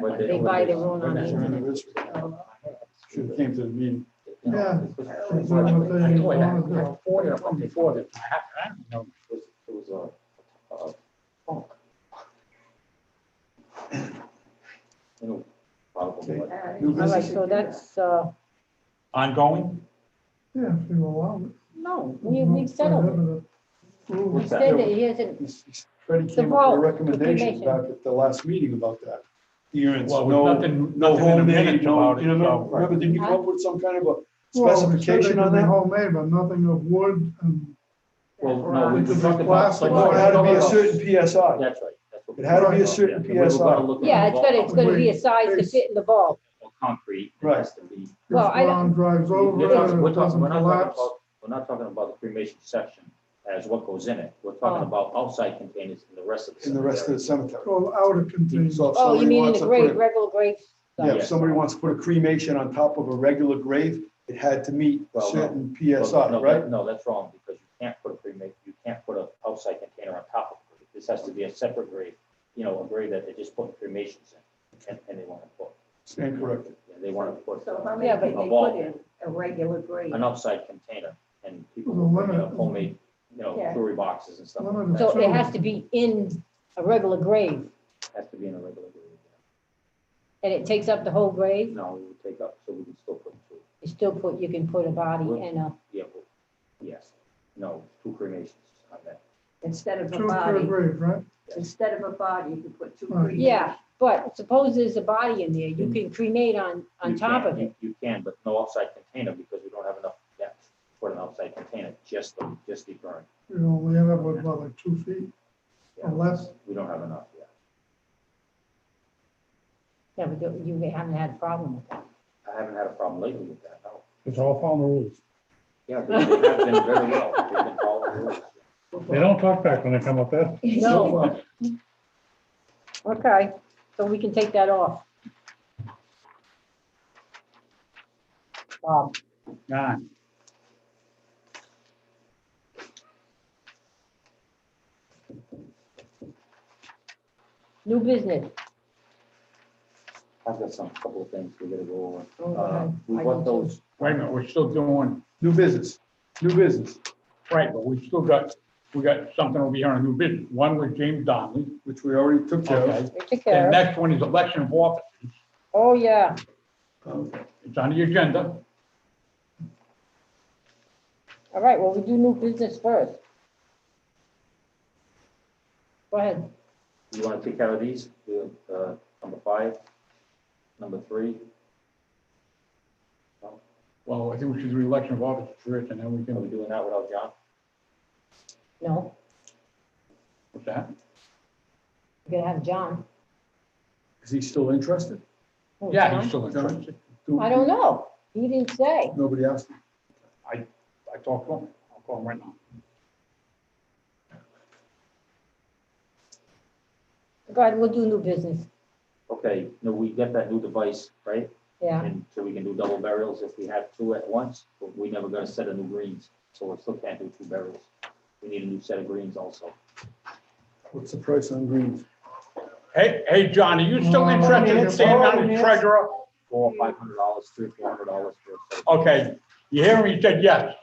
When They buy their own on the when they- internet. Should have came to the meeting. you know, Yeah. it was- Yeah. it What they I told you, I want to had do. 40 of them before this. I don't know. was a you know, probably, but New All right, business. so that's, Ongoing? Yeah, if you allow it. no, we settled it. We What's that? said that he hasn't, Freddie The came up vote, with a the recommendation cremation. back at the last meeting about that. Hearings, Well, no, there's nothing no in the homemade, minutes no, about it, you know, so. remember, didn't you come up with some kind of a Well, we said they specification on could be that? homemade, but nothing of wood and, well, no, we It could be talked about. plastic. No, it had to be a certain PSI. That's right. That's what we It had to be a talked about, certain yeah. We were PSI. gonna look at yeah, it's gonna be a size to Base. fit in the vault. concrete, it Right. has to be. Well, if I Ron drives over We're it, talking, or we're it talking, doesn't we're not talking collapse. about, we're not talking about the cremation section as what goes in it. We're talking Oh. about outside containers in the rest of the. In the rest of the cemetery. cemetery. Go out of container. So if Oh, you somebody mean in wants the to put grave, a, regular grave? yeah, if Yes. somebody wants to put a cremation on top of a regular grave, it had to meet a Well, no. certain Well, PSI, no, right? No, that's wrong, because you can't put a cremation, you can't put an outside container on top of it. This has to be a separate grave, a grave that they just put cremations in, and they want to put. Stand corrected. Yeah, they want to put So how many Yeah, but- can they A vault. put in a regular grave? an outside container, and people Well, will bring limit- up homemade, Yeah. jewelry boxes and stuff like Limit that. So it has to be in a regular grave, Has to be in a regular grave. and it takes up the whole grave? No, we would take up, so we can still put two. You can put a body and a, Yeah, yes, no, two cremations on that. Instead of a Two per body, grave, right? instead of a body, you can put two Right. cremations. yeah, but suppose there's a body in there, you can cremate on You top can- of it. You can, but no outside container, because we don't have enough depth for an outside container, just the burn. You only end up with about like 2 feet Yeah, or less. We don't have enough, yeah. Yeah, but you haven't had a problem with that. I haven't had a problem lately with that, no. It's all following the rules. Yeah, they have been very well, they've been following the rules. They don't talk back when they come up there. No. Okay, so we can take that off. Bob, None. new business. I've got some, couple of things we gotta go over. Oh, go ahead. We I want do too. those, Wait a minute, we're still doing, New business, new business, right, but we got something over here on new business. One was James Donnelly. which we already took care Okay. of. We took The care of. next one is election of officers. Oh, yeah. It's on the agenda. All right, well, we do new business first. Go ahead. you wanna take care of these? Number 5, number 3? Well, I think we should do election of officers first, and then we Are we can, doing that without John? No, what's that? we're gonna have John. Is he still interested? Oh, Yeah, John? he's still interested. I don't know. He didn't say. Nobody asked him. I talked to him. I'll call him right now. Go ahead, we'll do new business. Okay, no, we get that new device, right? Yeah, And so we can do double burials if we have two at once, but we never got a set of new greens, so we still can't do two burials. We need a new set of greens also. What's the price on greens? Hey, John, are you still Well, interested in it's staying all on in as it. treasurer? $400 or $500, $300 or $400 for a set. Okay, you hear me? You said yes.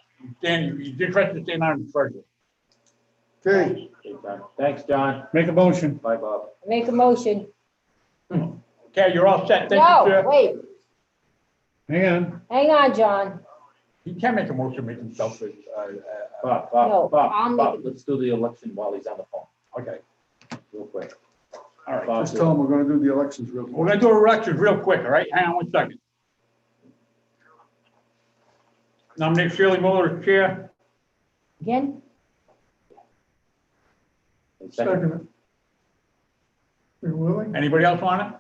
He's interested in staying on as treasurer. Okay, Okay, John. Thanks, John. Make a motion. Bye, Bob. make a motion. Okay, you're all set. Thank you, No, sir. wait, Hang on. John. He can make a motion, make himself. Bob, No, Bob, I'll Bob, make Bob, it. let's do the election while he's on the phone, Okay, real quick. all right. Bob, just tell them we're gonna do the elections real We're quick. gonna do elections real quick, all right? Hang on one second. Nominate Shirley Muller as chair. Again? Second it. You willing? Anybody else want it?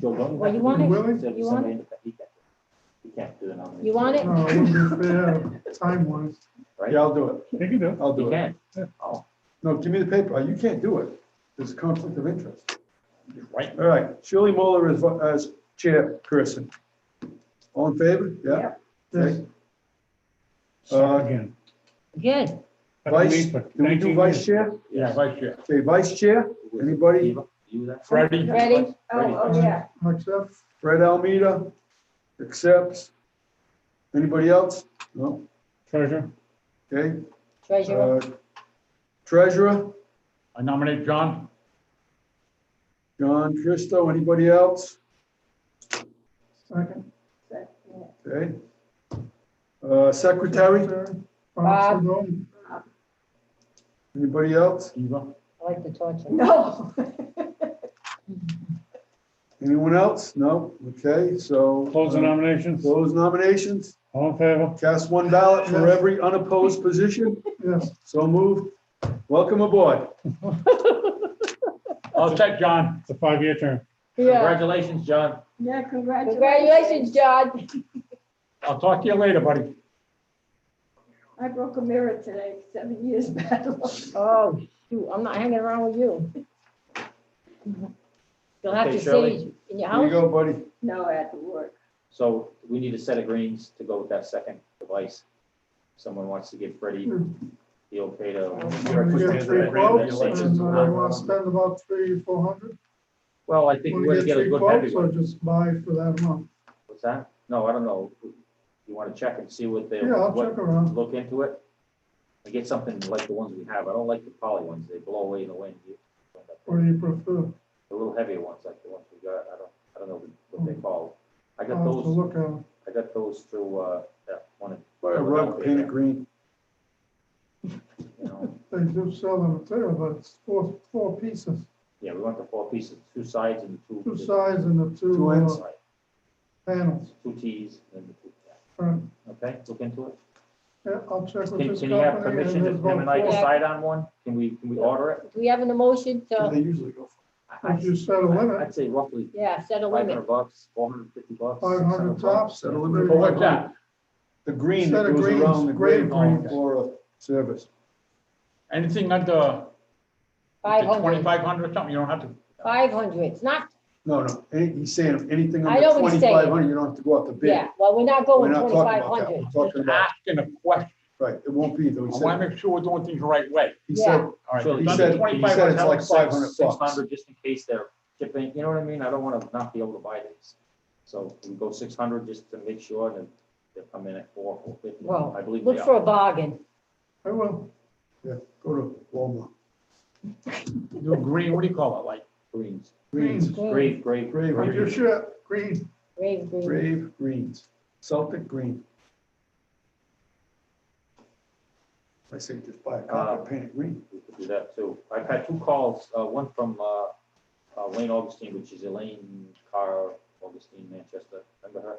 Joe, don't Well, you have want to it? do Willing? Said You want somebody independent. He can't do the nomination. You want it? No, it wouldn't be fair, time-wise. Right? Yeah, I'll do it. You can do it. I'll He do it. can. Oh, No, give me the paper. You can't do it. There's a conflict of interest. Right. All right, Shirley Mueller as chairperson. All in favor? Yeah? Yes. Again. Again. Vice, do we do vice chair? Yeah, vice chair. Okay, vice chair, anybody? Eva, you that? Freddie? Ready? Oh, yeah. Accept. Fred Almeida accepts. Anybody else? No? Treasurer. Okay. Treasurer. Treasurer, I nominate John. John Christo, anybody else? Second. Okay. Secretary, Bob Sedone. anybody else? Eva. I like the torture. No. Anyone else? No? Okay, so. Close the nominations. Close nominations. All in favor? Cast one ballot for every unopposed position. Yes. So moved. Welcome aboard. All set, John. It's a 5-year term. Yeah. Congratulations, John. Yeah, congratulations. Congratulations, John. I'll talk to you later, buddy. I broke a mirror today, 7 years battle. Oh, shoot, I'm not hanging around with you. You'll have Okay, to Shirley. sit in your Here you house. go, buddy. No, I had to work. So we need a set of greens to go with that second device. Someone wants to give Freddie the okay to. We get 3 quotes, and I want to spend about 300-400. Well, I think we're Want gonna to get get a 3 good quotes or heavyweight. just buy for that amount? What's that? No, I don't know. You wanna check and see what they, Yeah, I'll what, check around. look into it? And get something like the ones we have. I don't like the poly ones. They blow away in the wind. What do you prefer? The little heavier ones, like the ones we got, I don't know what they call. I got I'll have to those, look at them. I got those through, that one, Buy a rug, paint it green. you know. They do sell them too, but it's four pieces, Yeah, we want the 4 pieces, 2 sides and the 2. 2 sides and the Two 2 ends. Side, panels. 2 T's and the 2, Right. okay, look into it. Yeah, I'll check with Can this you have company. permission if him and I Yeah. decide on one? Can we order it? Do we have an emotion Yeah, to, they usually go for If you set a limit, I'd say roughly yeah, set a limit? $500, $450. 500 tops. Set a limit. For what's that? the green Set that of goes greens, around the grave grave greens. for a service. Anything under 500, 2,500 or something, you don't have to. 500, it's not, No, he's saying anything I under know what he's saying. 2,500, you don't have to go out to bid. yeah, well, we're not We're going not talking about that. 2,500. We're talking Just about, asking a question. right, it won't be, though. I want to make sure we're doing things the right way. He Yeah. said, All right. Surely, He Under said- he 2,500, said it's Tell like them 500 bucks. 600 just in case they're shipping, you know what I mean? I don't wanna not be able to buy these. So we go 600 just to make sure that they'll come in at 450. Well, I believe look they for are. a bargain. I will. yeah, go to Walmart. Do green, what do you call it, like? Greens, Greens, grave, grave, On your greens, shirt, green. Grave green. grave greens, Celtic green. I say just buy a copy, paint it green. we could do that too. I've had 2 calls, one from Wayne Augustine, which is Elaine Carr Augustine, Manchester. Remember her?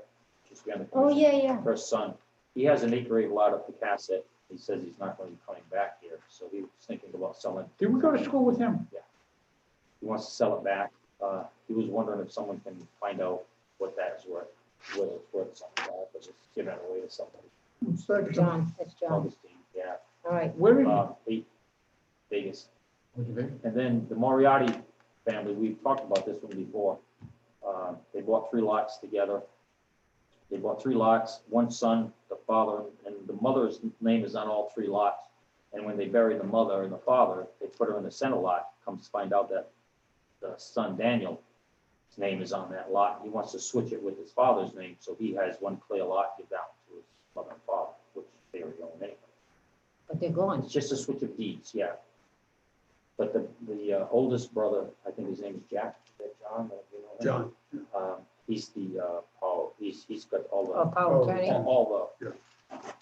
She's been on the Oh, commission. yeah, yeah. Her son, he has an acre lot up the Cassett. He says he's not going to be coming back here, so he was thinking about selling. Did we go to school with him? He wants to sell it back. He was wondering if someone can find out what that is worth, whether it's worth something, but just giving it away to somebody. Second. John, that's John. Augustine, yeah, All right, Where is he? Vegas. What'd you think? And then the Moriarty family, we've talked about this one before. They bought 3 lots together. They bought 3 lots, one son, the father, and the mother's name is on all 3 lots. And when they bury the mother and the father, they put her in the center lot. Comes to find out that the son Daniel, his name is on that lot. He wants to switch it with his father's name, so he has one clear lot to give down to his mother and father, which they already own anyway. But they're gone. It's just a switch of deeds, yeah. But the oldest brother, I think his name is Jack, is that John? You know him? John, He's the he's got all Oh, the power of attorney. all the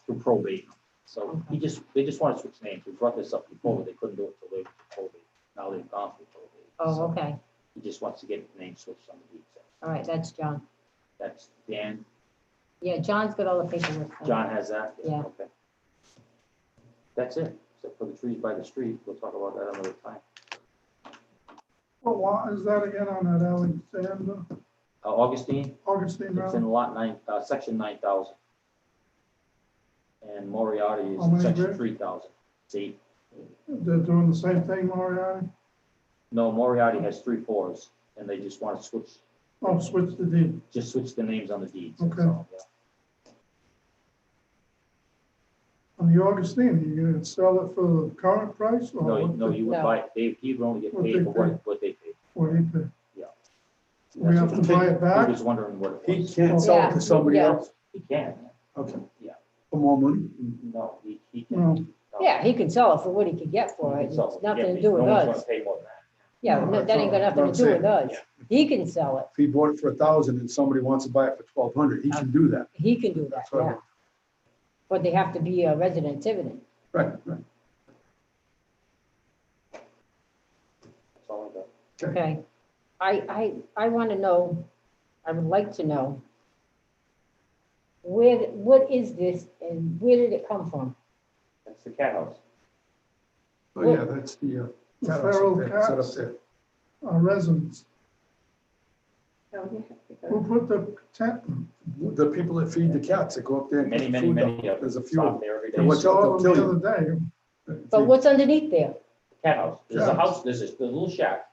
through probate. So Okay. they just want to switch names. We brought this up before, but they couldn't do it until they went to probate. Now they've gone through probate. Oh, So okay. He just wants to get the name switched on the deed. All right, that's John. That's Dan. Yeah, John's got all the paperwork. John has that? Yeah. Okay. That's it. Except for the trees by the street. We'll talk about that another time. What lot is that again on that Alexander, Augustine, Augustine it's Road? in lot 9, section 9,000. And Moriarty is How in many section acres? 3,000. See, They're doing the same thing, Moriarty? no, Moriarty has 3 4s, and they just want to switch, Oh, switch the deed. just switch the names on the deeds. that's Okay. all, yeah. On the Augustine, you gonna sell it for the current price or No, what no, you would No. buy it. He would only get What paid they for pay. what they paid. what do you pay? Yeah. We have to buy it He back? was wondering what it he was. can't sell it Yeah, to somebody yeah. else. He can, Okay. Yeah. For more money? no, he No. can. Yeah, he can sell it for what he could get for it. It's nothing to do with No one's us. gonna pay more than that. Yeah, No, no, that ain't got that's nothing what to do I'm with us. He can sell it. If he bought it for 1,000 and somebody wants to buy it for 1,200, he can do that. He can do that, That's what I yeah. want. But they have to be a resident of Tiverton. Right, right. That's all I got. Okay. I want to know, I would like to know, what is this and where did it come from? That's the cat house. Oh, yeah, that's the, The cat house feral up there, set up cats, there. residents. Oh, yeah, Who because put the tent? The people that feed the cats that go up there and Many, put many, food many down. of them There's a few. stop of there every And what's day. up, Saw they'll them kill the other day. you. But what's underneath there? Cat house. There's a Cat house, there's a little shack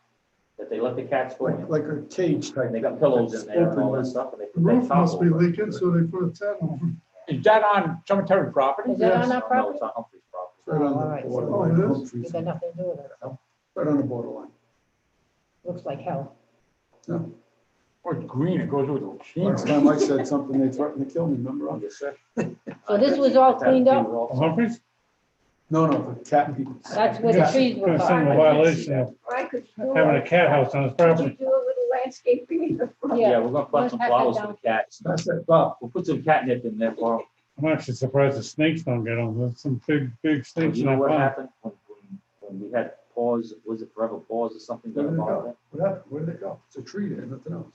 that they let the cats go in. Like a cage type. And they got pillows in there and all that Open stuff, and they The put that roof top must be over it. leaking, so they put a tent on. Is that on cemetery property? Is that on Yes. our No, property? it's on Humphrey's property. Right on Oh, all the right. borderline. Oh, it is? Humphreys. You got nothing to do with it. Right on the borderline. Looks like hell. No. Or it's green, it goes with the Last machinery. time I said something, they threatened to kill me, remember? Yes, sir. So this was all cleaned up? Humphreys? No, no, the cat people. That's where the Yeah. trees were Gonna send him a cut. violation of or I could do having a it. cat house on his Could you property. do a little landscaping in the front? Yeah, we're gonna plant some Let's have that flowers for the cats. That's it, Bob. We'll put some catnip in there for them. I'm actually surprised the snakes don't get them. There's some big snakes You in know that what pond. happened when we had pause, was it Forever Pause or something? Where did they about go? that? What happened? Where did they go? It's a tree there, nothing else.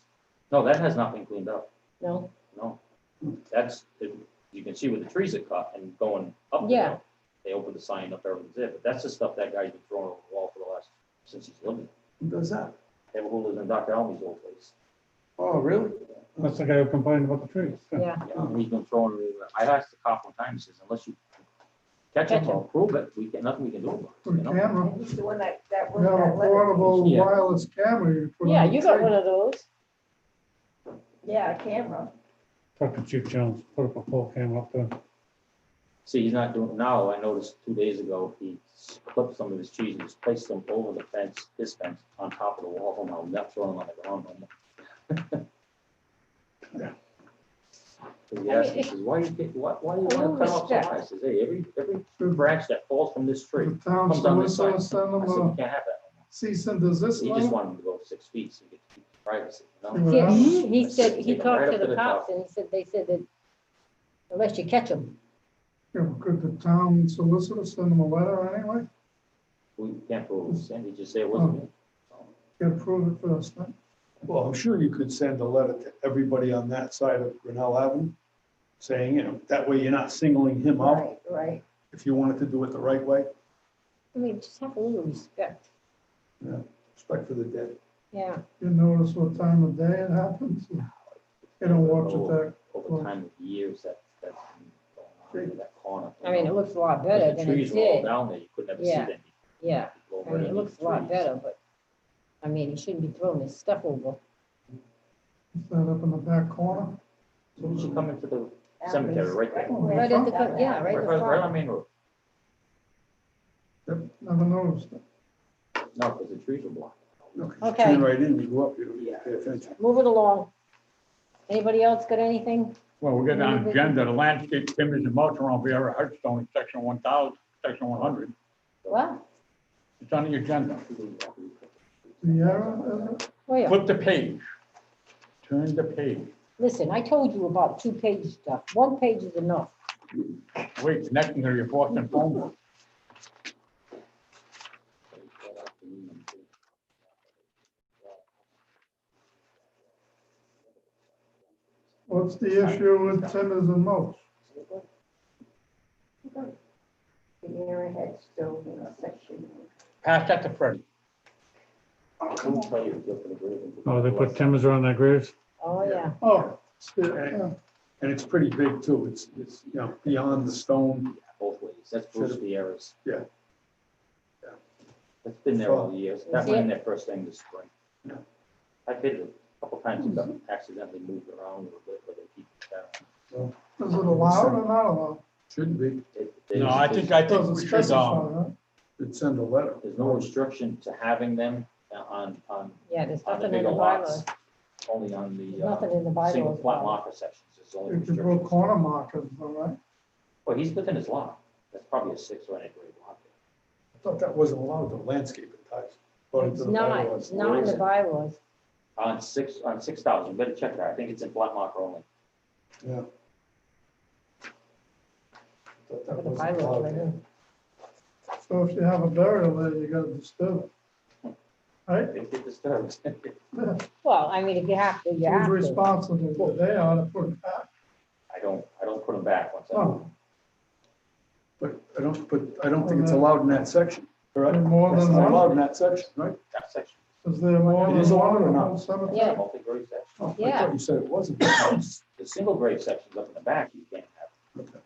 No, that has not been cleaned up. No? No. That's, you can see where the trees are cut and going up. Yeah. there. They opened the sign up, everything's there, but that's the stuff that guy's been throwing over the wall for the last, since he's living. Who does that? They who lives in Dr. Almey's old place. Oh, really? That's the guy who complained about the trees. Yeah. Yeah, he's been throwing it over. I asked the cop one time, he says, unless you catch him or prove it, nothing we can do about it. Put you a know? camera. And he's the one that We wrote have a that letter. portable Yeah. wireless camera you put on. Yeah, the you got tree. one of those. Yeah, a camera. Talk to Chief Jones, put up a full camera up there. See, he's not doing it now. I noticed 2 days ago, he clipped some of his trees and just placed them over the fence, his fence, on top of the wall. Now, not throwing them on the ground no more. Yeah. So he asked me, he says, why do you want to cut off so high? I says, hey, every branch that falls from this tree The town comes on this solicitor side. send I them said, we a can't have that. cease and desist He just letter. wanted him to go 6 feet so he could keep privacy, you know? Yeah. Yeah, he said, he Take 'em talked right to up to the the cops top. and he said, they said that unless you catch them. Yeah, but could the town solicitor send them a letter anyway? We can't prove it, Sandy just say it wasn't me. So, Gotta prove it first, huh? Well, I'm sure you could send a letter to everybody on that side of Grinnell Avenue, saying, that way you're not singling him out, Right, right. if you wanted to do it the right way. I mean, just have a little respect. Respect for the dead. Yeah. You notice what time of day it happens? You don't watch it that, Over time of years, that's been going on in that corner. I mean, it looks a lot better The than it trees were all did. down there, you could never see Yeah. them. Yeah. Go I right mean, it underneath looks a the lot trees. better, but, I mean, he shouldn't be throwing his stuff over. that up in the back corner. As soon as you come into the cemetery, right there. Right at the, yeah, right in the Right front. on Main Road. Never noticed it. No, because the trees are blocked. No, Okay. Turn right in, you go up, you don't pay attention. Move it along. Anybody else got anything? Well, we're getting on agenda, the landscape timbers and mulch around Vieira Hearthstone in section 1,000, section 100. What? It's on the agenda. Sierra, Where? Flip the page. Turn the page. Listen, I told you about 2-page stuff. 1 page is enough. Wait, connecting to your Boston phone book. what's the issue with timbers and mulch? The Arrowhead Stone in section. Pass that to Freddie. Who tell you to go for the grave? Oh, they put timbers around their graves? Oh, yeah. Oh, yeah. And it's pretty big too. It's, you know, beyond the stone. Both ways. That's Bruce Vieira's. Yeah. Yeah. It's been there all years. That Is went it? in there first thing this spring. Yeah. I've hit it a couple times, it got accidentally moved around a little bit, but they keep it down. Is it allowed or not allowed? Shouldn't be. No, I think Doesn't we should, specify, right? It'd send a letter. There's no restriction to having them on Yeah, there's the nothing in bigger the lots, bylaws. only on There's the nothing in the bylaws. single flat about marker sections. There's only You could put restrictions. corner markers, all right? Well, he's within his lot. That's probably a 6 or an 8 grade lot. I thought that wasn't allowed to landscape it ties. it. according to It's the not, bylaws. it's not in the bylaws. On 6,000, you better check that. I think it's in flat marker only. Yeah. Thought that Look at the wasn't bylaws allowed right there. here. So if you have a burial there, you gotta disturb it. Right? It get disturbed. Well, I mean, if you have to, you have Who's to. responsible? They are to put it back. I don't put them back once I move. Oh, But I don't think it's allowed in that section, correct? More It's than not one? allowed in that section, right? That section, is there more It than is allowed one or in the not? whole cemetery? Yeah. multi-grade section. Oh, I Yeah. thought you said it wasn't. The single grave sections up in the back, you can't have. Okay.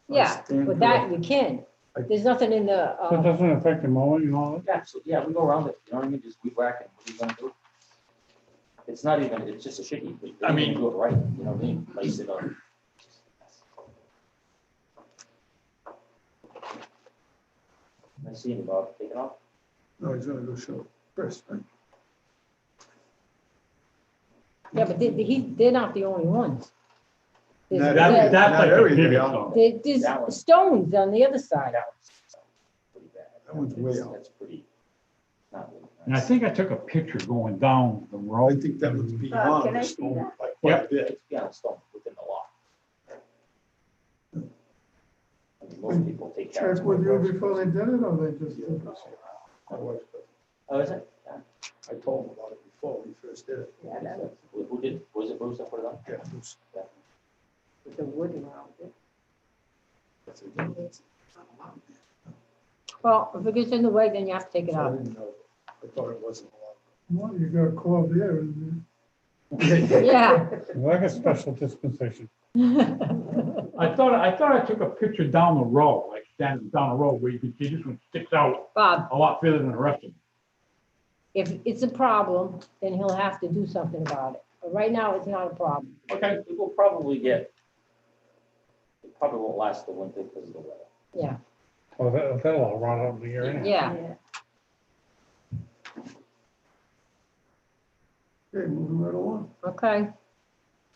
Yeah, Stand but that corrected. you can. There's nothing in the, So it doesn't affect the mowing and all that? Yeah, so, yeah, we go around it, you know what I mean, just weed whack it, what are you gonna do? It's not even, it's just a shit heap, but I they mean- do it right, you know what I mean, place it on. I see him, Bob, take it off. No, he's gonna go show Chris, right? yeah, but they're not the only ones. There's- That- there's- That's Not like a area, pivot yeah. zone. There's That one. stones on the other side. That one's pretty bad. That one's way out. That's pretty, not really And I nice. think I took a picture going down the I road. think that was can beyond I the see stone that? by quite a bit. It's beyond stone, within the law. I mean, most people take care Check of with you it. before they did it, or they just did it? My wife, Oh, is it? Yeah. I told him about it before we first did it. Yeah, that was Who did, was it Bruce that put it on? Yeah, it was- with the wood around it. I said, "No, it's not allowed there." Well, if it gets in the way, then you have to take it So I out. didn't know. I thought it wasn't allowed. Well, you got Corvair in Yeah. Like a special dispensation. I thought I took a picture down the road, like standing down the road where you can see this one sticks out Bob, a lot further than the rest of them. if it's a problem, then he'll have to do something about it. But right now, it's not a problem. Okay, it will probably get, it probably won't last the winter because of the weather. Yeah, Oh, that'll all rot out in the air anyhow. yeah. Okay, moving right along. Okay.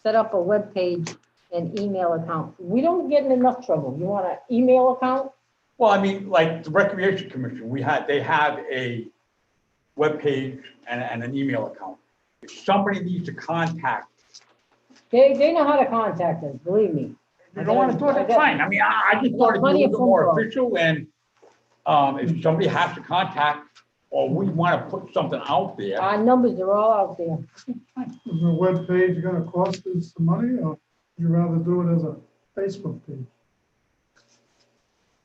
Set up a web page and email account. We don't get in enough trouble. You want an email account? Well, I mean, like the Recreation Commission, they have a webpage and an email account. If somebody needs to contact, They know how to contact us, believe me. you don't want to do it, that's fine. I mean, I just thought it'd be a Plenty of little bit more phone calls. official and if somebody has to contact or we want to put something out there. Our numbers are all out there. there. Is the web page gonna cost us some money, or would you rather do it as a Facebook page?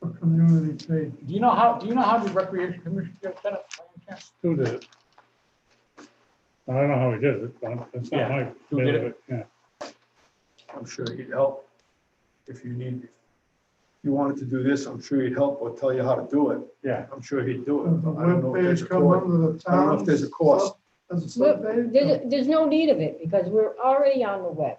A community page? Do you know how the Recreation Commission gets set up? by any chance? Who did it? I don't know how he did it, but it's not Yeah, my. who did it? Yeah. I'm sure he'd help if you wanted to do this, I'm sure he'd help or tell you how to do it. Yeah. I'm sure he'd do it. Does the but I don't know web if there's page a come cost. under the I don't know if town? there's a cost. As a sub page? There's no need of it because we're already on the web.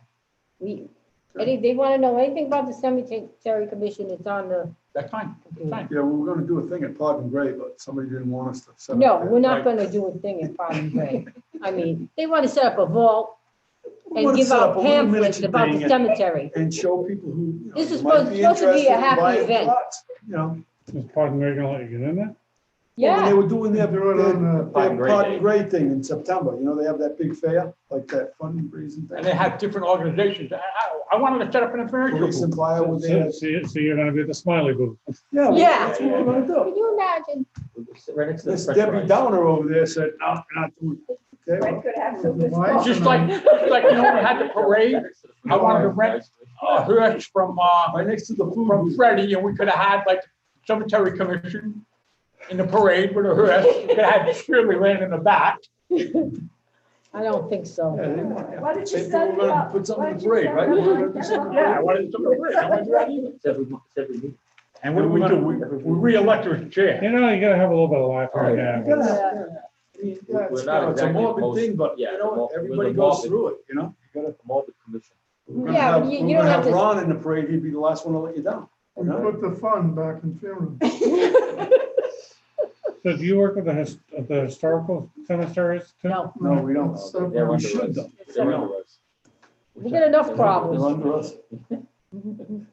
They want to know anything about the cemetery commission, it's on the. That's fine, that's fine. Yeah, we were gonna do a thing at Pog and Gray, but somebody didn't want us to set up. No, there. we're not Right. gonna do a thing in Farm Gray. I mean, they want to set up a vault We and wanna give set up out a little pamphlets miniature about the thing and- cemetery. And show people who, you know, This is might supposed to be a interested in happy buying event. plots, you know. Is Park Gray gonna let you get in there? Well, when they Yeah, were doing their, Do it on the- Pog and Gray thing in September, you know, they have that big fair, like that fundraising thing. And they have different organizations. I wanted to set up an information Police and booth. fire, what they had. So you're gonna be at the Smiley booth. Yeah, Yeah. that's what we're gonna do. can you imagine? Right next to the This French Debbie fries. Downer over there said, no, we're not doing it. Okay, Fred well, could have some good Why? smoke. Just like, you know, we had the parade, I wanted to rent a hearse from right next to the food from booth. Freddie, and we could have had like cemetery commission in the parade with a hearse. We could have had Shirley laying in the back. I don't think so. Yeah, they want, yeah. Why don't you Same thing, set we're it gonna up? put something Why in the don't you parade, set right? it We're up? gonna do something in the Yeah, I parade. wanted to do a parade. I wanted to do that either. It's every meeting. And what do? We re-elect her as chair. You know, you gotta have a little bit of life right You now. gotta have- yeah. I mean, yeah, We're it's, not it's a exactly morbid most- thing, but yeah, you the know, mor- everybody the goes morbid- through it, you know? You gotta, Morbid commission. we're Yeah, gonna but have, you we're don't gonna have have to- Ron in the parade, he'd be the last one to let you down. you We know? put the fund back in funeral. So do you work with the historical cemeteries too? No, No, we don't. It's They're separate. under We should us. though. They're under us. we got enough They're problems. under us,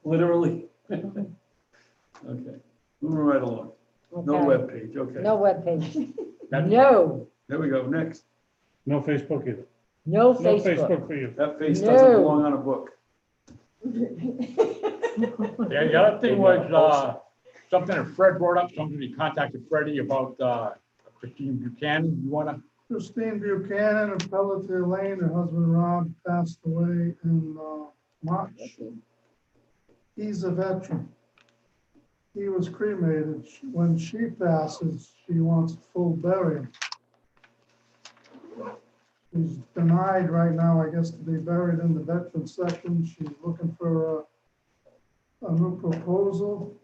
literally. Okay, moving right along. No Okay. webpage, okay. No webpage. That's- No, There we go, next. No Facebook either. no No Facebook. Facebook for you. That face No. doesn't belong on a book. Yeah, the other thing was, something that Fred brought up, something he contacted Freddie about, Christine Buchanan. You wanna, Christine Buchanan of Pelletier Lane, her husband Rob passed away in March. He's a veteran. He was cremated. When she passes, she wants a full burial. She's denied right now, I guess, to be buried in the veteran section. She's looking for a new proposal,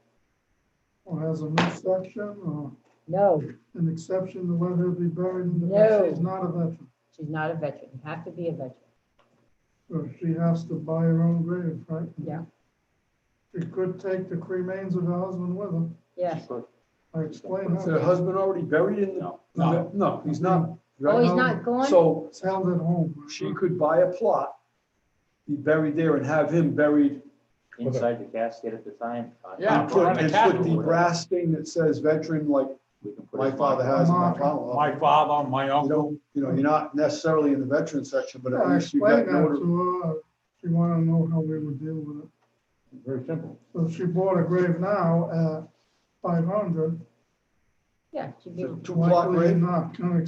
or has a new section, or No, an exception to let her be buried in the, No. she's not a veteran. she's not a veteran. You have to be a veteran. So she has to buy her own grave, right? Yeah. She could take the cremains of her husband with her. Yes. I explained Is her that. husband already buried in the? No. No, he's not. Oh, he's not going? So It's held at home. she could buy a plot, be buried there and have him buried. Inside the casket at the time. Yeah, And put on the and casket. put the brass thing that says veteran, like We can put my his father mark has, and my Mark. father. my father, my You uncle. don't, you know, you're not necessarily in the veteran section, but at I least you got explained that notary. to her. She wanted to know how we would deal with it. Very simple. So she bought a grave now at 500. Yeah, she'd be, It's a two-plot Likely grave. not gonna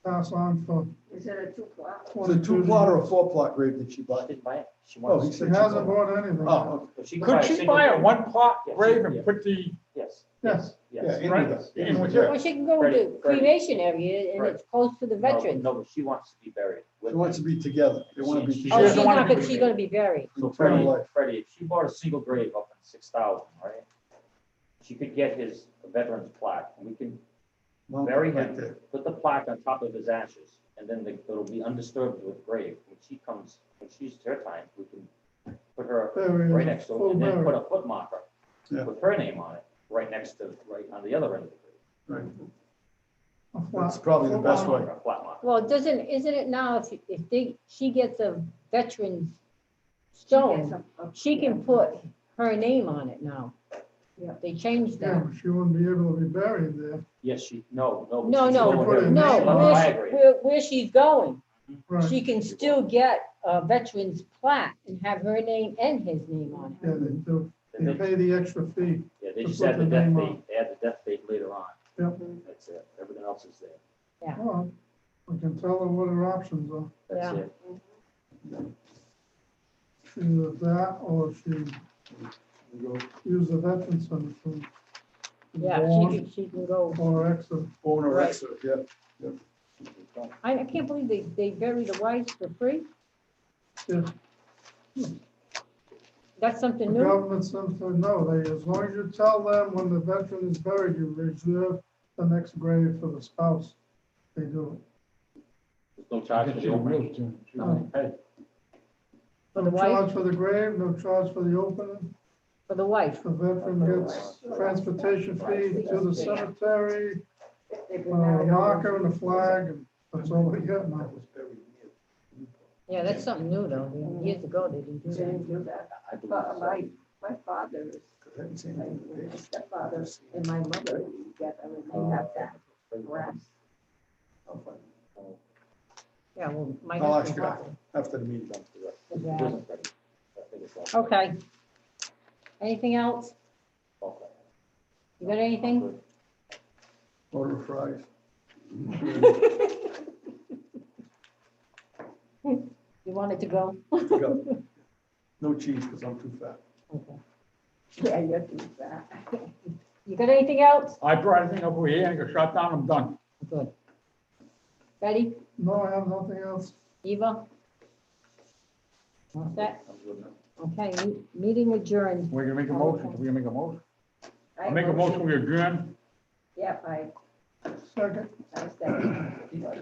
pass on for Is it a two-plot? It's a 2-plot or a 4-plot grave that she She bought. didn't buy it. She Oh, he wants. She said she hasn't bought. bought anything. Oh, okay. If she can Could a she single buy a grave- one-plot Yes, grave yeah. and put the, Yes, Yes. yes. Yeah, in right, with it. in with Yeah. her? or she can go Freddie, to Freddie. cremation area and Right. it's close to the No, veterans. No, but she wants to be buried. with She wants to them. be together. They want to be. She- Oh, doesn't she's want not, to but be- she's gonna be buried. So Eternal Freddie, life. Freddie, if she bought a single grave up in 6,000, right? She could get his veteran's plaque, and we can Mount it bury right him, there. put the plaque on top of his ashes, and then it'll be undisturbed with grave. When she's her time, we can put her Bury her right next to it, full and then put burial. a foot marker Yeah. with her name on it, right next to, right on the other end of the grave. Right. A flat- That's probably the full best on. way. A flat marker. Well, isn't it now, if she gets a veteran's Yes, stone, she can put her name on it now. Yeah. They changed Yeah, that. but she wouldn't be able to be buried there. Yes, no. No, she's no, going put there. it- no, She'll have to where buy she, a grave. where she's going, Right. she can still get a veteran's plaque and have her name and his name on it. Yeah, they do. And They they- pay the extra fee. Yeah, they to just put add the the death name date, on. they add the death date later on. Yep. That's it, everything else is there, Well, we can tell her what her options are. that's Yeah. it. Either that or she use the veteran center for. Yeah, she can go. Or exit. Born or Right. exit, yeah. I can't believe they bury the wives for free. Yeah. That's something The new. government says, no, as long as you tell them when the veteran is buried, you reserve the next grave for the spouse. They do There's no charge for the opening. No. Hey, For the No wife, charge for the grave, no charge for the opening. for the wife. The veteran gets transportation fee to the cemetery, They've been married over marker and a flag, and that's all we get now. Yeah, that's something new though. Years ago, they didn't do They that. didn't do that. I believe But so. my father is, my stepfather and my mother are together, and they have that grass. Yeah, well, my I'll ask husband. you after the meeting. It wasn't ready. I think it's all- Okay. Anything else? Okay. You got anything? Order of fries. You wanted to go? Go. No cheese, because I'm too fat. Okay. Yeah, you're too fat. You got anything else? I brought everything over here and got shut down, I'm done. Good. Betty, No, I have nothing else. Eva? All set? I'm good now. Okay, meeting adjourned. We're gonna make a motion, we're gonna make a motion. I'll make a motion, we adjourn. Yep, Second. I said.